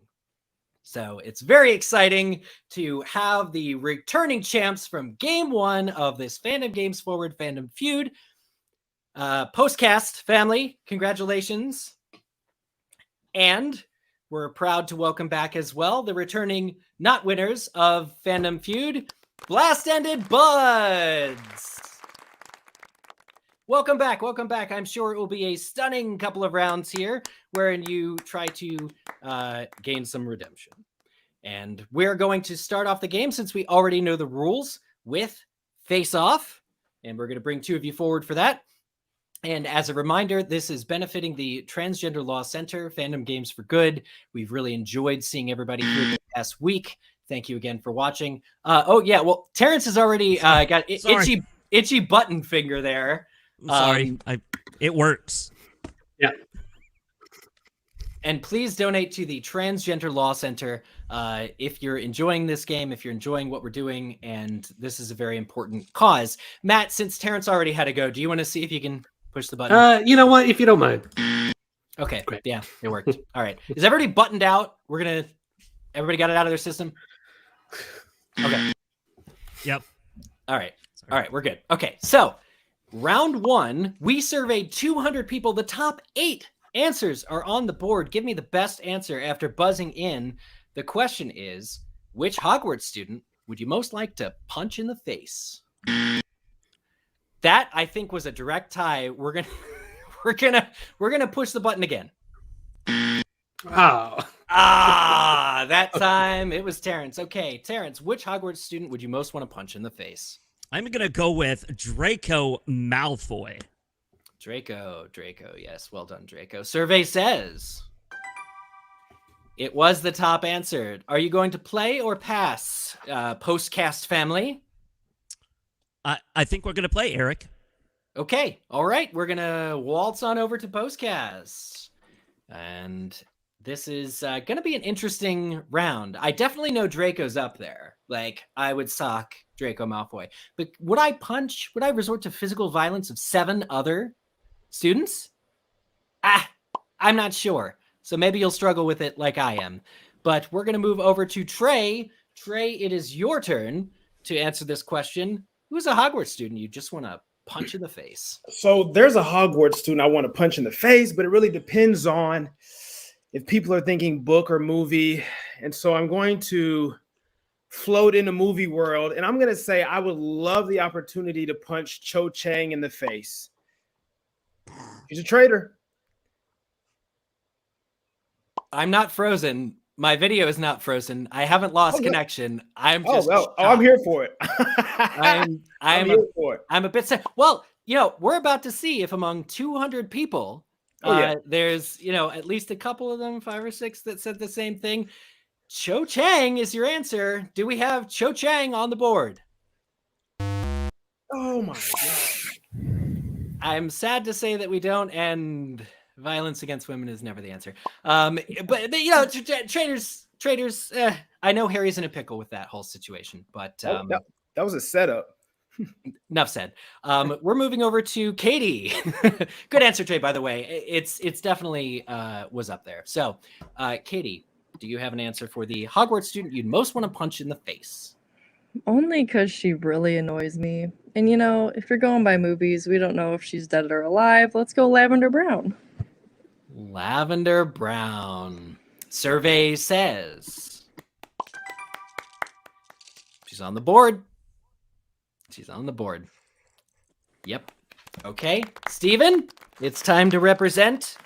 So it's very exciting to have the returning champs from Game 1 of this Fandom Games Forward Fandom Feud. Postcast family, congratulations. And we're proud to welcome back as well the returning not winners of Fandom Feud, Blast-Ended Buds. Welcome back. Welcome back. I'm sure it will be a stunning couple of rounds here wherein you try to gain some redemption. And we're going to start off the game since we already know the rules with Face Off. And we're going to bring two of you forward for that. And as a reminder, this is benefiting the Transgender Law Center, Fandom Games for Good. We've really enjoyed seeing everybody here this past week. Thank you again for watching. Well, Terrence has already got itchy button finger there. I'm sorry, it works. Yeah. And please donate to the Transgender Law Center if you're enjoying this game, if you're enjoying what we're doing, and this is a very important cause. Matt, since Terrence already had to go, do you want to see if you can push the button? You know what? If you don't mind. Okay. Great. Yeah, it worked. All right. Is everybody buttoned out? Everybody got it out of their system? Okay. Yep. All right. All right. We're good. Okay. So round 1, we surveyed 200 people. The top 8 answers are on the board. Give me the best answer after buzzing in. The question is, which Hogwarts student would you most like to punch in the face? That, I think, was a direct tie. We're gonna push the button again. Oh. That time it was Terrence. Okay, Terrence, which Hogwarts student would you most want to punch in the face? I'm gonna go with Draco Malfoy. Draco, yes, well done, Draco. Survey says it was the top answer. Are you going to play or pass, Postcast family? I think we're gonna play, Eric. Okay, all right, we're gonna waltz on over to Postcast, and this is gonna be an interesting round. I definitely know Draco's up there. Like, I would sock Draco Malfoy, but would I resort to physical violence of 7 other students? I'm not sure. So maybe you'll struggle with it like I am. But we're going to move over to Trey. Trey, it is your turn to answer this question. Who's a Hogwarts student you just want to punch in the face? So there's a Hogwarts student I want to punch in the face, but it really depends on if people are thinking book or movie. And so I'm going to float in the movie world, and I'm going to say I would love the opportunity to punch Cho Chang in the face. He's a traitor. I'm not frozen. My video is not frozen. I haven't lost connection. I'm just I'm here for it. I'm here for it. I'm a bit sad. Well, we're about to see if among 200 people, there's, at least a couple of them, 5 or 6 that said the same thing. Cho Chang is your answer. Do we have Cho Chang on the board? Oh my God. I'm sad to say that we don't, and violence against women is never the answer. But traitors. I know Harry's in a pickle with that whole situation, but that was a setup. Enough said. We're moving over to Katie. Good answer, Trey. By the way, it's definitely was up there. So, Katie, do you have an answer for the Hogwarts student you'd most want to punch in the face? Only because she really annoys me. And if you're going by movies, we don't know if she's dead or alive. Let's go Lavender Brown. Lavender Brown. Survey says she's on the board. She's on the board. Yep. Okay. Steven, it's time to represent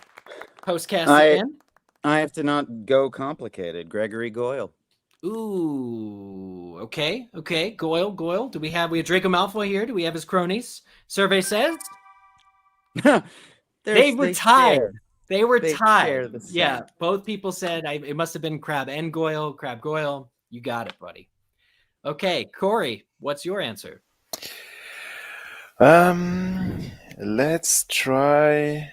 Postcast again. I have to not go complicated. Gregory Goyle. Ooh, okay. Goyle. We have Draco Malfoy here. Do we have his cronies? Survey says they were tied. They were tied. Yeah, both people said it must have been Crab and Goyle. Crab Goyle. You got it, buddy. Okay, Corey, what's your answer? Let's try.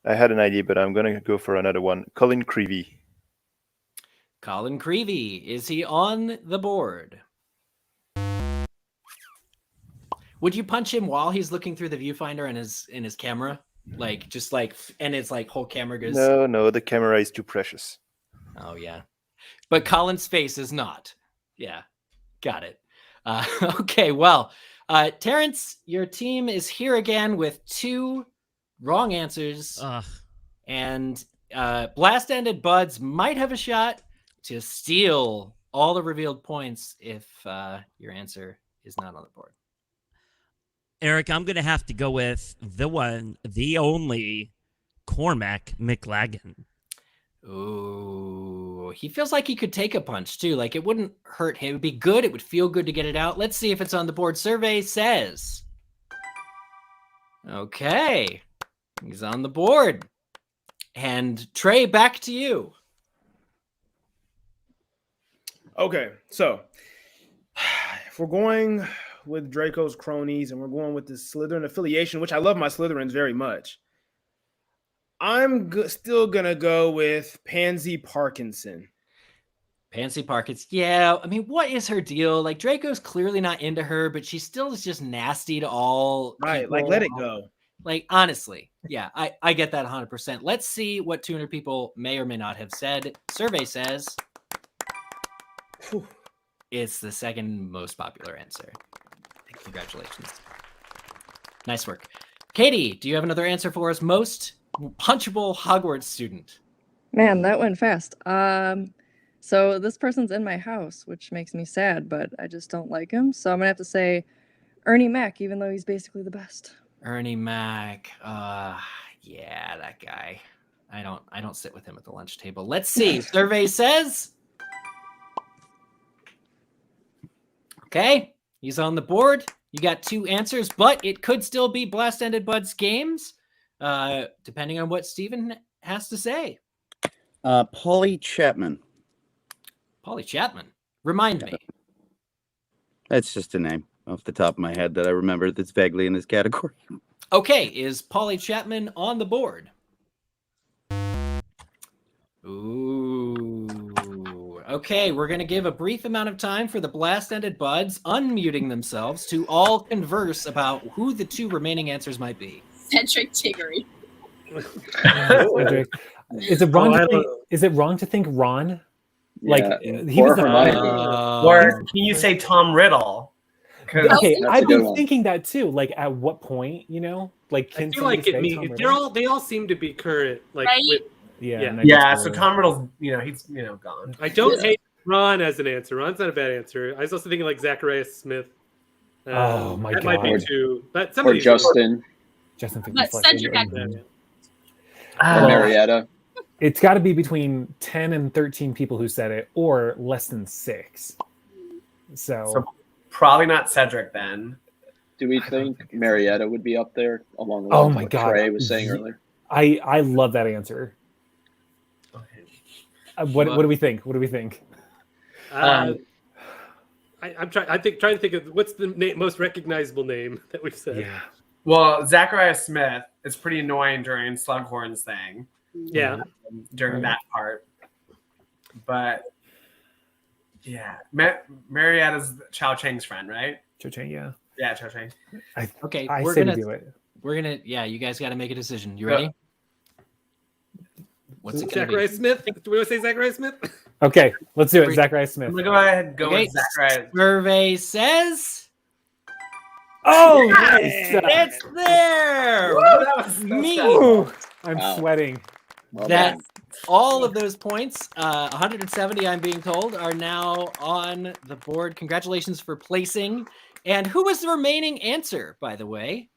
I had an idea, but I'm gonna go for another one. Colin Creevy. Colin Creevy, is he on the board? Would you punch him while he's looking through the viewfinder in his camera? And his whole camera goes. No, the camera is too precious. Oh yeah, but Colin's face is not. Yeah, got it. Okay, well, Terrence, your team is here again with 2 wrong answers, and Blast-Ended Buds might have a shot to steal all the revealed points if your answer is not on the board. Eric, I'm going to have to go with the one, the only, Cormac McLagan. Ooh, he feels like he could take a punch, too. Like, it wouldn't hurt him. It would be good. It would feel good to get it out. Let's see if it's on the board. Survey says Okay. He's on the board. And Trey, back to you. Okay, so if we're going with Draco's cronies and we're going with the Slytherin affiliation, which I love my Slytherins very much, I'm still going to go with Pansy Parkinson. Pansy Parkinson. Yeah, I mean, what is her deal? Like, Draco's clearly not into her, but she still is just nasty to all Right, people. like, let it go. Like, honestly, yeah, I get that 100%. Let's see what 200 people may or may not have said. Survey says it's the second most popular answer. Congratulations. Nice work. Katie, do you have another answer for us? Most punchable Hogwarts student. Man, that went fast. So this person's in my house, which makes me sad, but I just don't like him. So I'm gonna have to say Ernie Mac, even though he's basically the best. Ernie Mac. Yeah, that guy. I don't sit with him at the lunch table. Let's see. Survey says. Okay, he's on the board. You got 2 answers, but it could still be Blast Ended Buds games, depending on what Steven has to say. Polly Chapman. Polly Chapman. Remind me. That's just a name off the top of my head that I remember that's vaguely in this category. Okay, is Polly Chapman on the board? Ooh. Okay, we're going to give a brief amount of time for the Blast-Ended Buds unmuting themselves to all converse about who the 2 remaining answers might be. Cedric Diggory. Is it wrong to think Ron? Like he was or can you say Tom Riddle? Okay, I've been thinking that too. Like, at what point, like, I feel like they all seem to be current. Like, right? Yeah. So Tom Riddle's, he's gone. I don't hate Ron as an answer. Ron's not a bad answer. I was also thinking like Zacharias Smith. Oh my that god, might be too. But or Justin. But Cedric had Marietta. It's got to be between 10 and 13 people who said it, or less than 6. So probably not Cedric then. Do we think Marietta would be up there along with what Trey was saying earlier? I love that answer. What do we think? What do we think? I'm trying to think of what's the most recognizable name that we've said. Yeah. Well, Zacharias Smith is pretty annoying during Slughorn's thing. Yeah. During that part. But yeah, Marietta's Chao Chang's friend, right? Chao Chang, yeah. Yeah, Chao Chang. Okay, we're gonna do it. We're gonna, you guys got to make a decision. You ready? What's it? Zacharias Smith? Do we want to say Zacharias Smith? Okay, let's do it. Zacharias Smith. I'm gonna go ahead and go with Zacharias. Survey says. Oh, yes, nice. It's there. I'm sweating. Well, all of those points, 170, I'm being told, are now on the board. Congratulations for placing. And who was the remaining answer, by the way?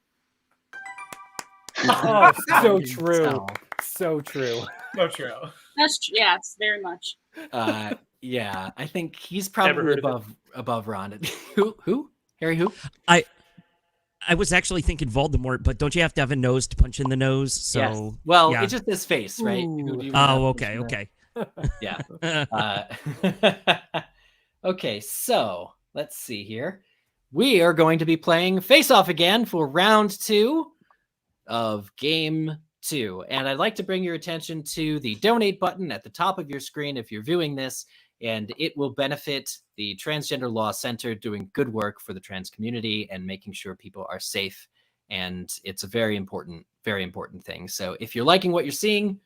Oh, so true. So true. So true. That's true. Yes, very much. Yeah, I think he's probably above Ron. Who? Harry who? I was actually thinking Voldemort, but don't you have to have a nose to punch in the nose? So yes. Well, it's just his face, right? Oh, okay. Yeah. Okay, so let's see here. We are going to be playing Face Off again for round 2 of Game 2. And I'd like to bring your attention to the donate button at the top of your screen if you're viewing this, and it will benefit the Transgender Law Center doing good work for the trans community and making sure people are safe. And it's a very important thing. So if you're liking what you're seeing,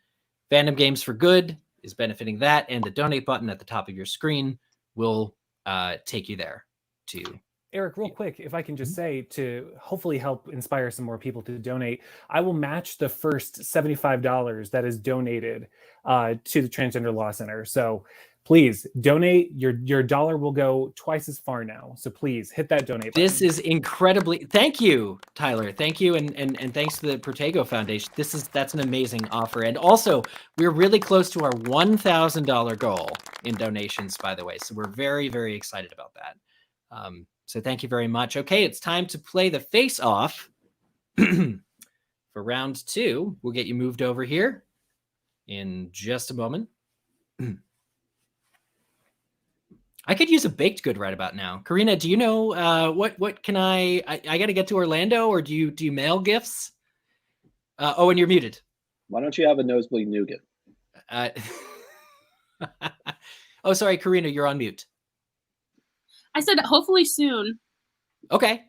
Fandom Games for Good is benefiting that, and the donate button at the top of your screen will take you there to... Eric, real quick, if I can just say, to hopefully help inspire some more people to donate, I will match the first $75 that is donated to the Transgender Law Center. So please donate. Your dollar will go twice as far now. So please hit that donate button. This is incredibly... Thank you, Tyler. Thank you. And thanks to the Protego Foundation. That's an amazing offer. And also, we're really close to our $1,000 goal in donations, by the way. So we're very, very excited about that. So thank you very much. Okay, it's time to play the Face Off. for round 2. We'll get you moved over here in just a moment. I could use a baked good right about now. Karina, do you know what can I got to get to Orlando, or do you mail gifts? Oh, and you're muted. Why don't you have a nosebleed nougat? Oh, sorry, Karina, you're on mute. I said hopefully soon. Okay.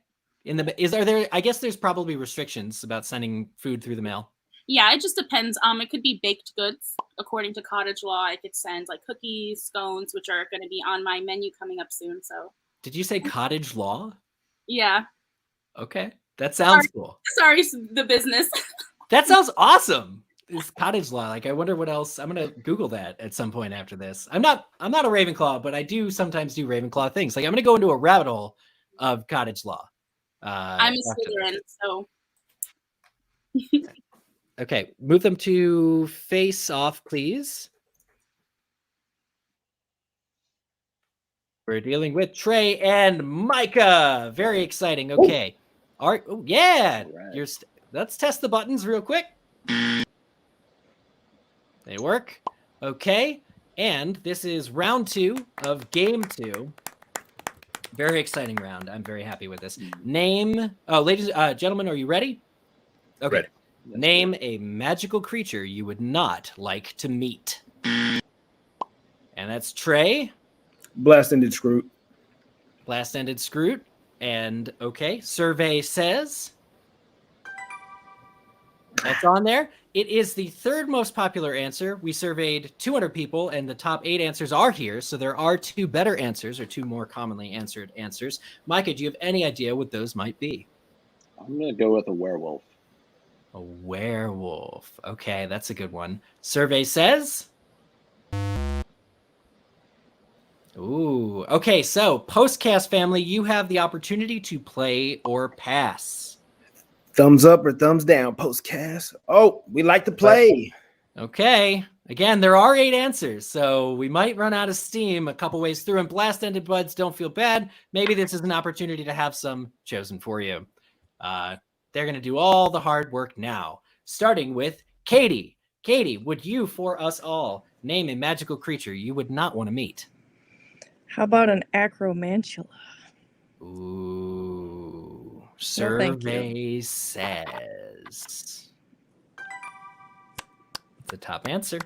Are there? I guess there's probably restrictions about sending food through the mail. Yeah, it just depends. It could be baked goods. According to cottage law, I could send like cookies, scones, which are going to be on my menu coming up soon. So. Did you say cottage law? Yeah. Okay, that sounds cool. Sorry, the business. That sounds awesome. It's cottage law. Like, I wonder what else. I'm gonna Google that at some point after this. I'm not a Ravenclaw, but I do sometimes do Ravenclaw things. Like, I'm gonna go into a rabbit hole of cottage law. I'm a Slytherin, so. Okay, move them to face off, please. We're dealing with Trey and Micah. Very exciting. Okay. All right. Oh, yeah. Right. Let's test the buttons real quick. They work. Okay. And this is round 2 of game 2. Very exciting round. I'm very happy with this. Name. Oh, ladies, gentlemen, are you ready? Okay. Ready. Name a magical creature you would not like to meet. And that's Trey. Blast-ended Scroot. Blast-ended Scroot. And okay, survey says that's on there. It is the 3rd most popular answer. We surveyed 200 people, and the top 8 answers are here. So there are 2 better answers, or 2 more commonly answered answers. Micah, do you have any idea what those might be? I'm going to go with a werewolf. A werewolf. Okay, that's a good one. Survey says... Ooh, okay, so Postcast family, you have the opportunity to play or pass. Thumbs up or thumbs down, Postcast. Oh, we like to play. Okay, again, there are 8 answers, so we might run out of steam a couple ways through, and Blast-ended buds, don't feel bad. Maybe this is an opportunity to have some chosen for you. They're going to do all the hard work now, starting with Katie. Katie, would you, for us all, name a magical creature you would not want to meet? How about an acromantula? Ooh. Survey says. The top answer.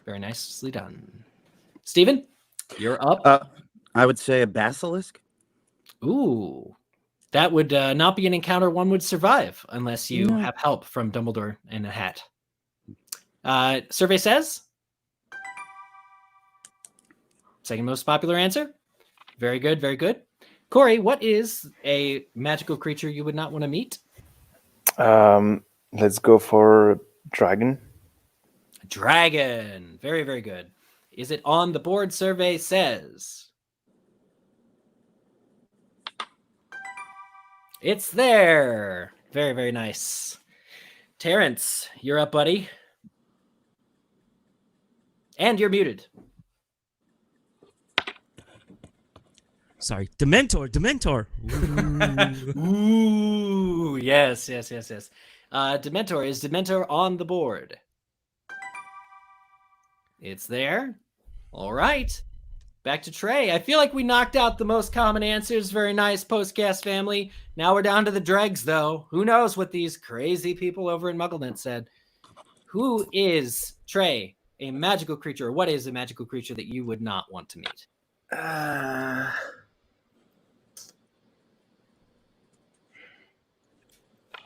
Very nicely done. Steven, you're up. I would say a basilisk. Ooh. That would not be an encounter one would survive unless you have help from Dumbledore in a hat. Survey says. Second most popular answer. Very good, very good. Corey, what is a magical creature you would not want to meet? Let's go for dragon. Dragon. Very, very good. Is it on the board? Survey says. It's there. Very, very nice. Terrence, you're up, buddy. And you're muted. Sorry, Dementor. Ooh, yes. Dementor, is Dementor on the board? It's there. All right. Back to Trey. I feel like we knocked out the most common answers. Very nice, Postcast family. Now we're down to the dregs, though. Who knows what these crazy people over in MuggleNet said? Who is, Trey, a magical creature? Or what is a magical creature that you would not want to meet?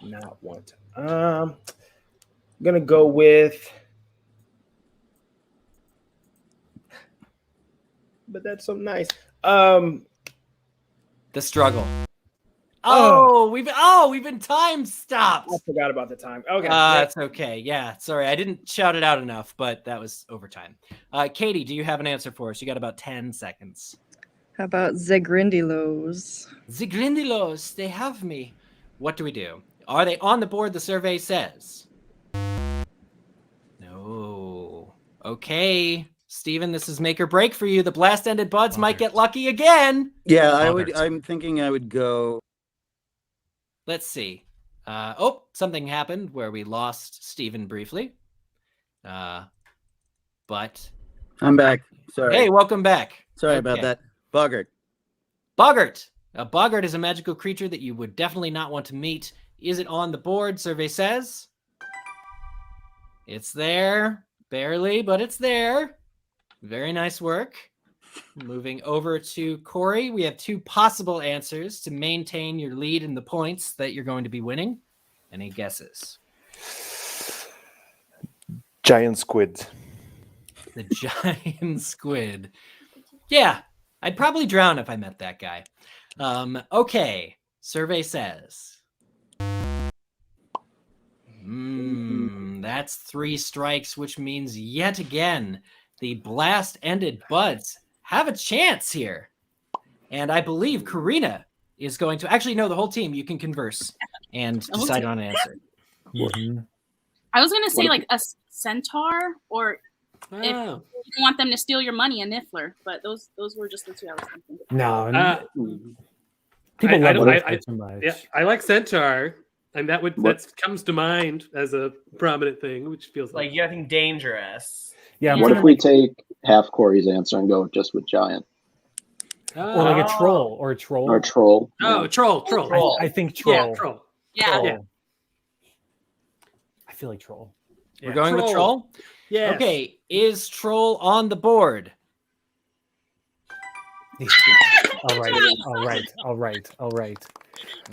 Not want. I'm gonna go with. But that's so nice. The struggle. We've been time stopped. I forgot about the time. Okay. That's okay. Yeah, sorry. I didn't shout it out enough, but that was overtime. Katie, do you have an answer for us? You got about 10 seconds. How about Zegrindylos? Zegrindylos, they have me. What do we do? Are they on the board? The survey says. No. Okay. Steven, this is make or break for you. The blast-ended buds might get lucky again. Yeah, I'm thinking I would go. Let's see. Something happened where we lost Stephen briefly. But I'm back. Sorry. Hey, welcome back. Sorry about that. Boggart. Boggart. A boggart is a magical creature that you would definitely not want to meet. Is it on the board? Survey says. It's there. Barely, but it's there. Very nice work. Moving over to Corey. We have 2 possible answers to maintain your lead in the points that you're going to be winning. Any guesses? Giant squid. The giant squid. Yeah, I'd probably drown if I met that guy. Okay, survey says. That's 3 strikes, which means yet again, the blast-ended buds have a chance here. And I believe Karina is going to... Actually, no, the whole team, you can converse and decide on an answer. I was going to say like a centaur, or if you don't want them to steal your money, a niffler. But those were just the 2 I was thinking. No. People I like centaur, and that comes to mind as a prominent thing, which feels like I think dangerous. Yeah. What if we take half Corey's answer and go just with giant? Or like a troll, or a troll. Or a troll. Oh, troll. I think troll. Yeah, troll. Yeah. I feel like troll. We're going with troll? Yeah. Okay, is troll on the board? All right.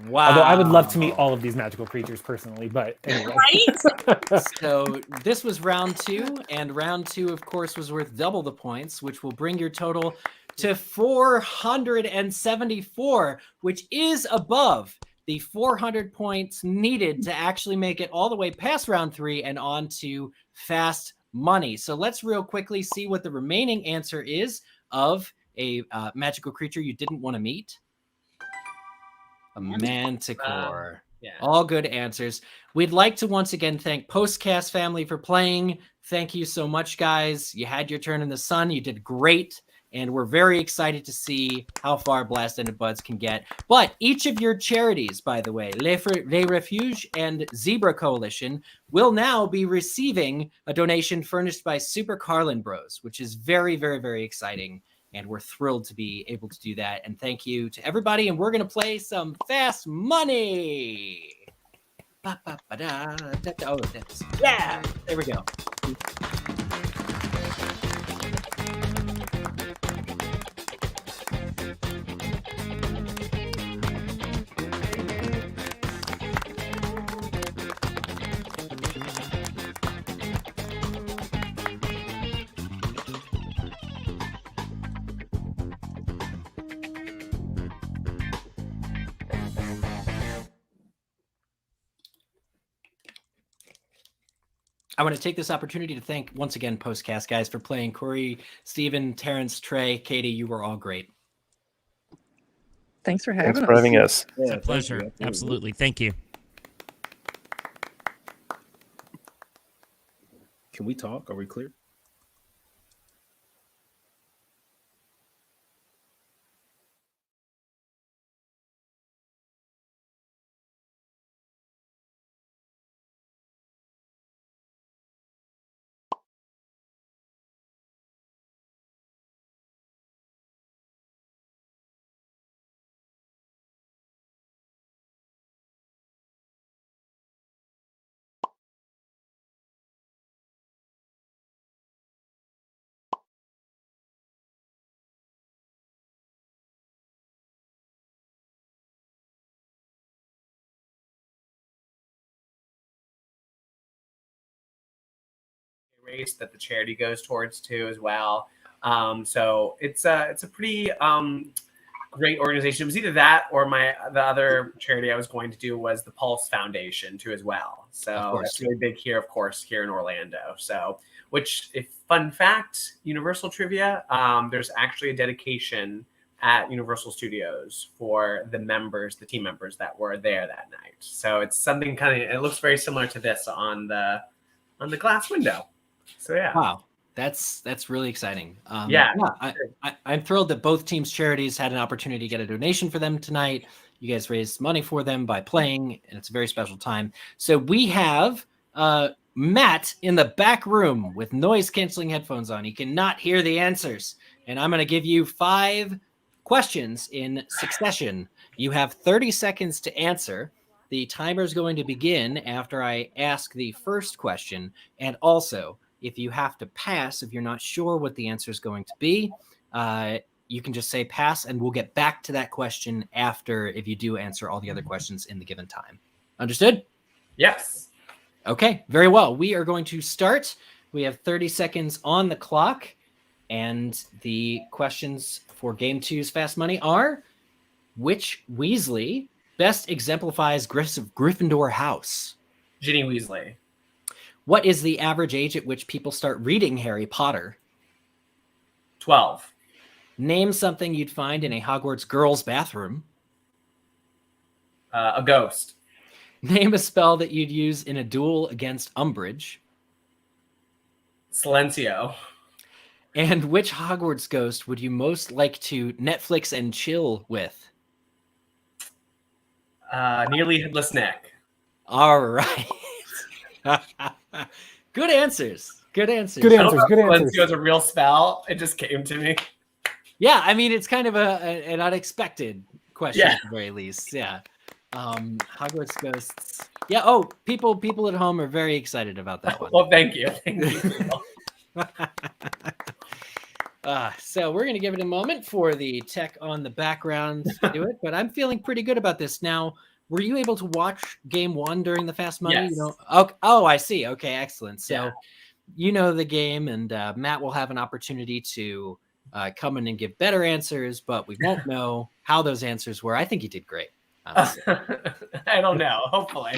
Wow. Although I would love to meet all of these magical creatures personally, but anyway. Right? So this was round 2, and round 2, of course, was worth double the points, which will bring your total to 474, which is above the 400 points needed to actually make it all the way past round 3 and on to fast money. So let's real quickly see what the remaining answer is of a magical creature you didn't want to meet. A manticore. All good answers. We'd like to once again thank Postcast family for playing. Thank you so much, guys. You had your turn in the sun. You did great. And we're very excited to see how far Blast-Ended Buds can get. But each of your charities, by the way, Les Refuges and Zebra Coalition, will now be receiving a donation furnished by Super Carlin Bros, which is very, very, very exciting. And we're thrilled to be able to do that. And thank you to everybody. And we're going to play some Fast Money. Yeah, there we go. I want to take this opportunity to thank once again Postcast guys for playing. Corey, Stephen, Terrence, Trey, Katie, you were all great. Thanks for having us. Thanks for having us. It's a pleasure. Absolutely. Thank you. Can we talk? Are we clear? Race that the charity goes towards too as well. So it's a pretty great organization. It was either that or the other charity I was going to do was the Pulse Foundation too as well. So that's really big here, of course, here in Orlando. So which, if fun fact, Universal trivia, there's actually a dedication at Universal Studios for the team members that were there that night. So it's something it looks very similar to this on the glass window. So yeah. Wow. That's really exciting. I'm thrilled that both teams' charities had an opportunity to get a donation for them tonight. You guys raised money for them by playing, and it's a very special time. So we have Matt in the back room with noise-canceling headphones on. He cannot hear the answers. And I'm going to give you 5 questions in succession. You have 30 seconds to answer. The timer is going to begin after I ask the first question. And also, if you have to pass, if you're not sure what the answer is going to be, you can just say pass, and we'll get back to that question after if you do answer all the other questions in the given time. Understood? Yes. Okay, very well. We are going to start. We have 30 seconds on the clock, and the questions for Game 2's Fast Money are, which Weasley best exemplifies Gryffindor house? Ginny Weasley. What is the average age at which people start reading Harry Potter? 12. Name something you'd find in a Hogwarts girls' bathroom. A ghost. Name a spell that you'd use in a duel against Umbridge. Silencio. And which Hogwarts ghost would you most like to Netflix and chill with? Nearly Headless Nick. All right. Good answers. Good answers. Good answers. Good answers. Silencio is a real spell. It just came to me. Yeah, I mean, it's kind of an unexpected question Yeah. at the very least. Yeah. Hogwarts ghosts. Yeah. Oh, people at home are very excited about that one. Well, thank you. Thank you. So we're going to give it a moment for the tech on the background to do it, but I'm feeling pretty good about this. Now, were you able to watch game 1 during the Fast Money? Yes. You know, oh, I see. Okay, excellent. So Yeah. you know the game, and Matt will have an opportunity to come in and give better answers, but we won't know how those answers were. I think he did great. I don't know. Hopefully.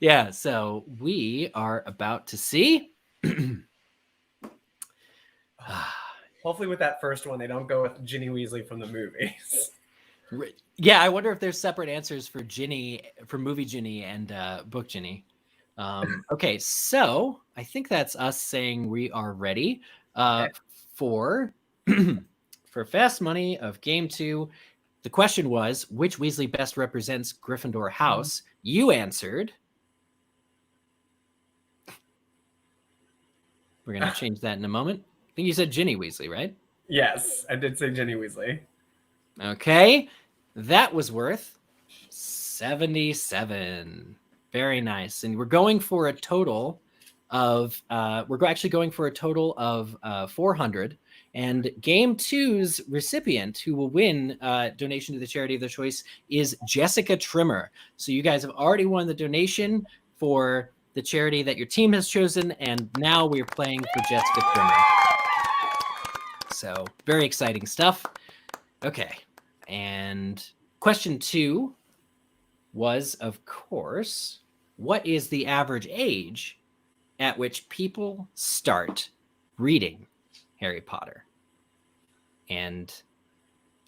Yeah, so we are about to see. Hopefully with that first one, they don't go with Ginny Weasley from the movies. Yeah, I wonder if there's separate answers for Ginny, for movie Ginny and book Ginny. Okay, so I think that's us saying we are ready for for Fast Money of Game 2. The question was, which Weasley best represents Gryffindor house? You answered. We're going to change that in a moment. I think you said Ginny Weasley, right? Yes, I did say Ginny Weasley. Okay. That was worth 77. Very nice. And we're going for a total of, we're actually going for a total of 400. And Game 2's recipient, who will win donation to the charity of their choice, is Jessica Trimmer. So you guys have already won the donation for the charity that your team has chosen, and now we're playing for Jessica Trimmer. So very exciting stuff. Okay, and question 2 was, of course, what is the average age at which people start reading Harry Potter? And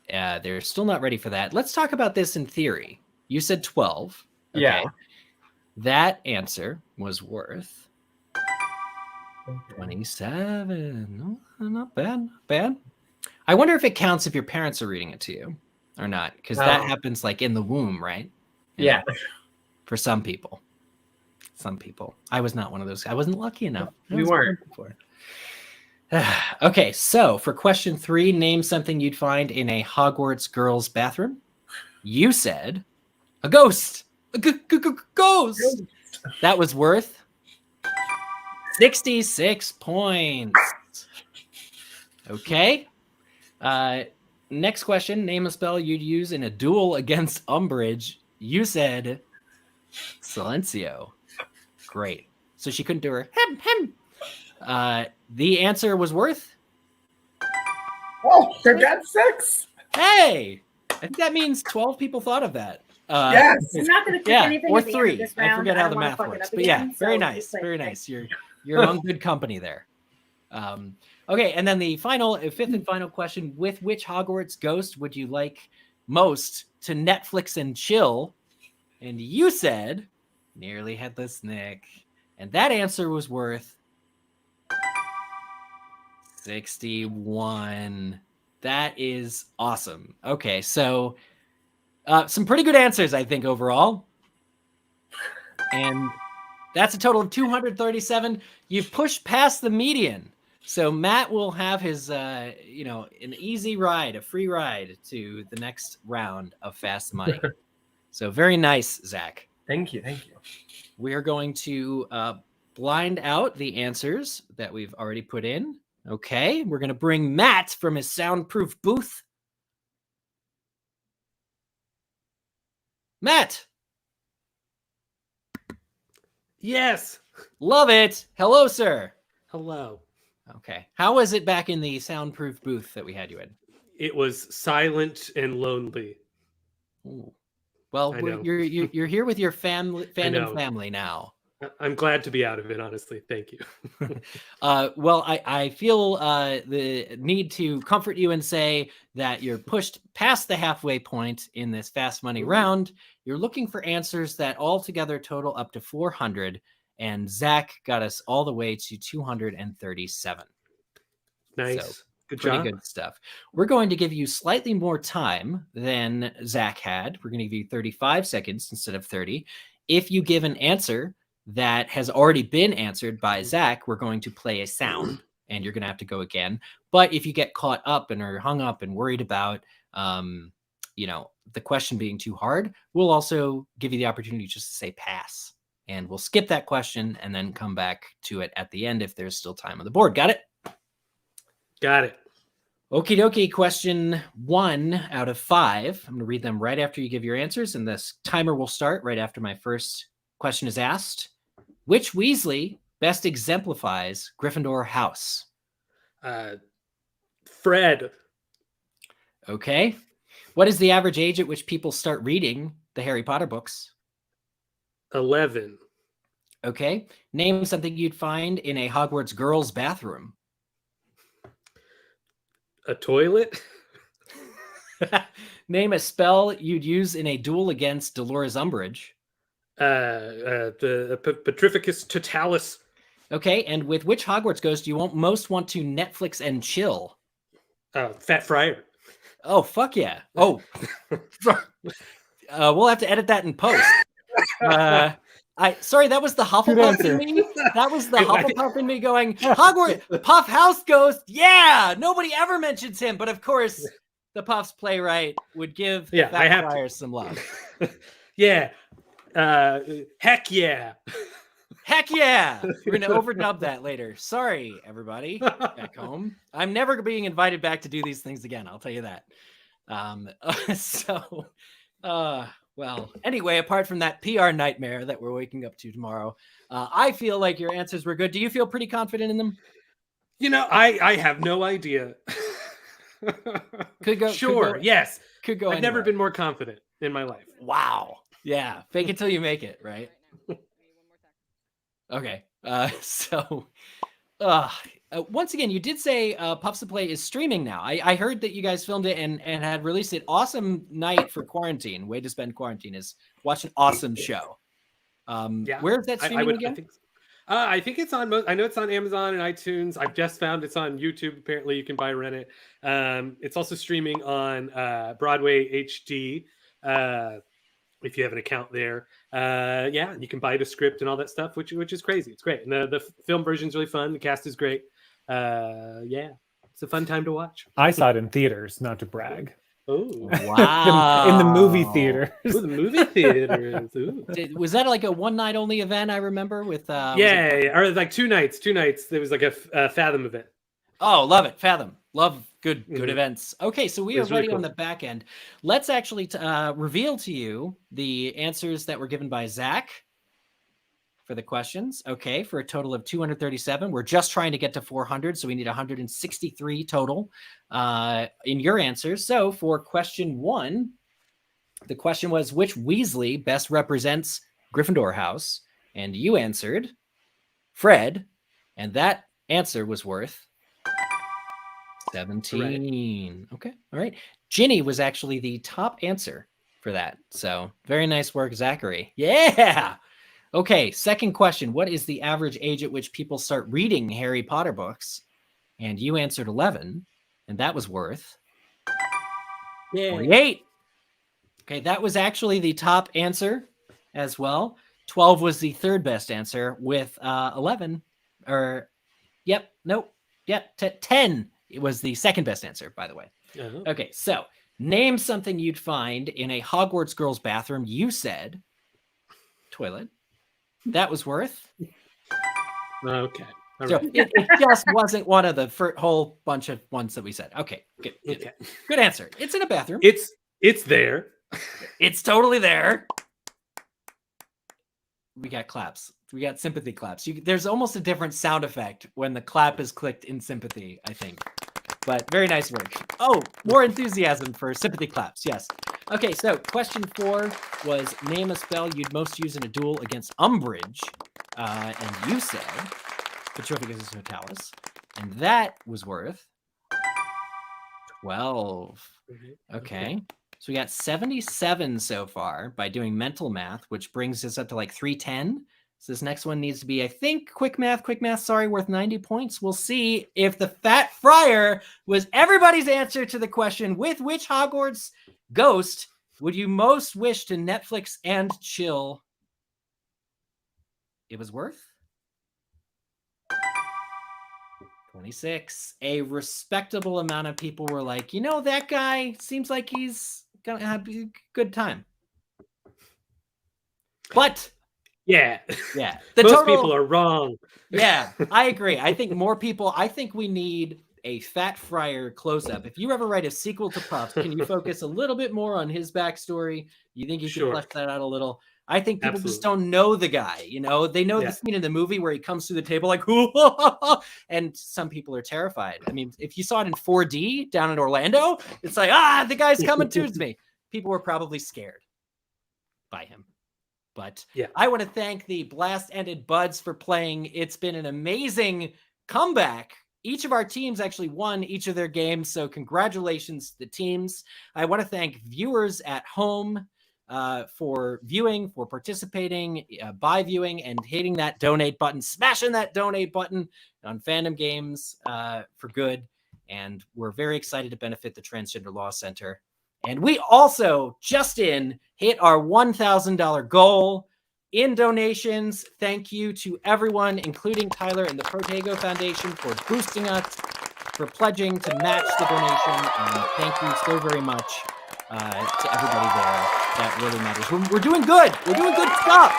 they're still not ready for that. Let's talk about this in theory. You said 12. Okay. Yeah. That answer was worth 27. No, not bad. Not bad. I wonder if it counts if your parents are reading it to you or not, because that happens like in the womb, right? Yeah. For some people. Some people. I was not one of those. I wasn't lucky enough. We weren't. Okay, so for question 3, name something you'd find in a Hogwarts girls' bathroom. You said a ghost. A ghost. That was worth 66 points. Okay. Next question. Name a spell you'd use in a duel against Umbridge. You said Silencio. Great. So she couldn't do her hem. The answer was worth. Oh, they got 6. Hey, I think that means 12 people thought of that. Yes. I'm not going to pick anything or at the end 3. of this round. I forget how the don't wanna math fuck it works, up but yeah, again, very so nice, just like- very nice. You're among good company there. Okay, and then the final, 5th and final question: with which Hogwarts ghost would you like most to Netflix and chill? And you said Nearly Headless Nick, and that answer was worth 61. That is awesome. Okay, so some pretty good answers, I think, overall. And that's a total of 237. You've pushed past the median. So Matt will have his, an easy ride, a free ride to the next round of Fast Money. So very nice, Zach. Thank you. We are going to blind out the answers that we've already put in. Okay, we're going to bring Matt from his soundproof booth. Matt. Yes. Love it. Hello, sir. Hello. Okay. How was it back in the soundproof booth that we had you in? It was silent and lonely. Ooh. Well, you're here with your fandom family now. I'm glad to be out of it, honestly. Thank you. Well, I feel the need to comfort you and say that you're pushed past the halfway point in this Fast Money round. You're looking for answers that altogether total up to 400, and Zach got us all the way to 237. Nice. So, good pretty job. good stuff. We're going to give you slightly more time than Zach had. We're going to give you 35 seconds instead of 30. If you give an answer that has already been answered by Zach, we're going to play a sound and you're going to have to go again. But if you get caught up and are hung up and worried about, the question being too hard, we'll also give you the opportunity just to say pass. And we'll skip that question and then come back to it at the end if there's still time on the board. Got it? Got it. Okie dokie. Question 1 out of 5. I'm going to read them right after you give your answers, and this timer will start right after my first question is asked. Which Weasley best exemplifies Gryffindor house? Fred. Okay. What is the average age at which people start reading the Harry Potter books? 11. Okay. Name something you'd find in a Hogwarts girls' bathroom. A toilet. Name a spell you'd use in a duel against Dolores Umbridge. The Petrificus Totalis. Okay, and with which Hogwarts ghost do you most want to Netflix and chill? Fat Friar. Oh, fuck yeah. Oh. We'll have to edit that in post. Sorry, that was the Hufflepuff in me. That was the Hufflepuff in me going, Hogwarts, Puff House Ghost. Yeah, nobody ever mentions him. But of course, the Puff's playwright would give the Fat Friar some love. Yeah. Heck yeah. Heck yeah. We're going to overdub that later. Sorry, everybody back home. I'm never being invited back to do these things again. I'll tell you that. Well, anyway, apart from that PR nightmare that we're waking up to tomorrow, I feel like your answers were good. Do you feel pretty confident in them? I have no idea. Could go. Yes. Could go. I've never been more confident in my life. Wow. Yeah. Fake it till you make it, right? Okay. Once again, you did say Puffs to Play is streaming now. I heard that you guys filmed it and had released it. Awesome night for quarantine. Way to spend quarantine is watch an awesome show. Where is that streaming again? I think it's on I know it's on Amazon and iTunes. I've just found it's on YouTube. Apparently you can rent it. It's also streaming on Broadway HD. If you have an account there, you can buy the script and all that stuff, which is crazy. It's great. And the film version is really fun. The cast is great. It's a fun time to watch. I saw it in theaters, not to brag. Oh wow! In the movie theaters. Ooh, the movie theaters. Ooh. Was that like a one night only event? I remember with or like two nights. There was like a Fathom event. Oh, love it, Fathom. Love good events. Okay, so we are ready on the back end. Let's actually reveal to you the answers that were given by Zach for the questions. Okay, for a total of 237. We're just trying to get to 400, so we need 163 total in your answers. So for question 1, the question was, which Weasley best represents Gryffindor house? And you answered Fred, and that answer was worth 17. Right. Okay. All right. Ginny was actually the top answer for that. So very nice work, Zachary. Yeah. Okay. Second question. What is the average age at which people start reading Harry Potter books? and you answered 11, and that was worth Yeah. 48. Okay, that was actually the top answer as well. 12 was the third best answer with 11. Or, yep, nope. Yep, 10 it was the second best answer, by the way. Uh-huh. Okay, so name something you'd find in a Hogwarts girls' bathroom. You said toilet. That was worth. Okay. All So right. it just wasn't one of the whole bunch of ones that we said. Okay, good. Okay. Good answer. It's in a bathroom. It's there. It's totally there. We got claps. We got sympathy claps. There's almost a different sound effect when the clap is clicked in sympathy, I think. But very nice work. Oh, more enthusiasm for sympathy claps. Yes. Okay, so question 4 was name a spell you'd most use in a duel against Umbridge. And you said Petrificus Totalis. And that was worth 12. Okay. So we got 77 so far by doing mental math, which brings us up to like 310. So this next one needs to be, I think, quick math, sorry, worth 90 points. We'll see if the Fat Friar was everybody's answer to the question, with which Hogwarts ghost would you most wish to Netflix and chill? It was worth 26. A respectable amount of people were like, that guy seems like he's going to have a good time. But yeah. Most people are wrong. Yeah, I agree. I think we need a Fat Friar close-up. If you ever write a sequel to Puff, can you focus a little bit more on his backstory? You think you can flesh that out a little? I think people just don't know the guy. They know the scene in the movie where he comes through the table like, and some people are terrified. I mean, if you saw it in 4D down in Orlando, it's like, the guy's coming towards me. People were probably scared by him. But I want to thank the Blast-Ended Buds for playing. It's been an amazing comeback. Each of our teams actually won each of their games, so congratulations to the teams. I want to thank viewers at home for viewing, for participating, by viewing, and hitting that donate button, smashing that donate button on Fandom Games for good. And we're very excited to benefit the Transgender Law Center. And we also just hit our $1,000 goal in donations. Thank you to everyone, including Tyler and the Protego Foundation, for boosting us, for pledging to match the donation. And thank you so very much to everybody there. That really matters. We're doing good. We're doing good stuff.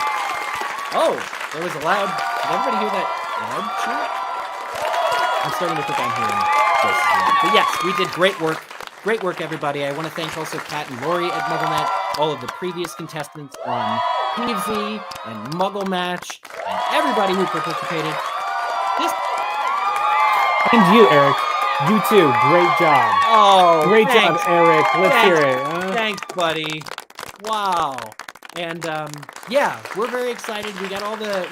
Oh, there was a loud. Did everybody hear that loud cheer? I'm starting to think I'm hearing voices. But yes, we did great work. Great work, everybody. I want to thank also Kat and Lori at MuggleNet, all of the previous contestants on Peevesy and Muggle Match, and everybody who participated. And you, Eric. You too. Great job. Oh, great job, Eric. Let's hear it. Thanks, buddy. Wow. And we're very excited.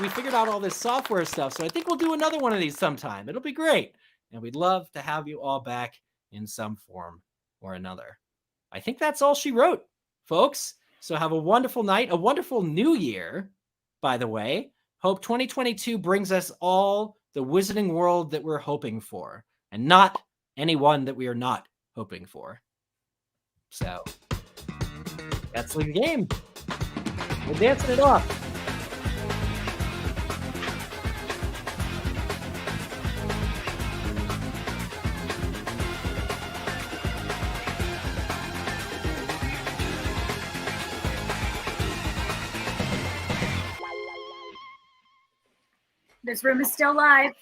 We figured out all this software stuff, so I think we'll do another one of these sometime. It'll be great. And we'd love to have you all back in some form or another. I think that's all she wrote, folks. So have a wonderful night, a wonderful new year, by the way. Hope 2022 brings us all the wizarding world that we're hoping for, and not anyone that we are not hoping for. So that's the game. We're dancing it off. This room is still live.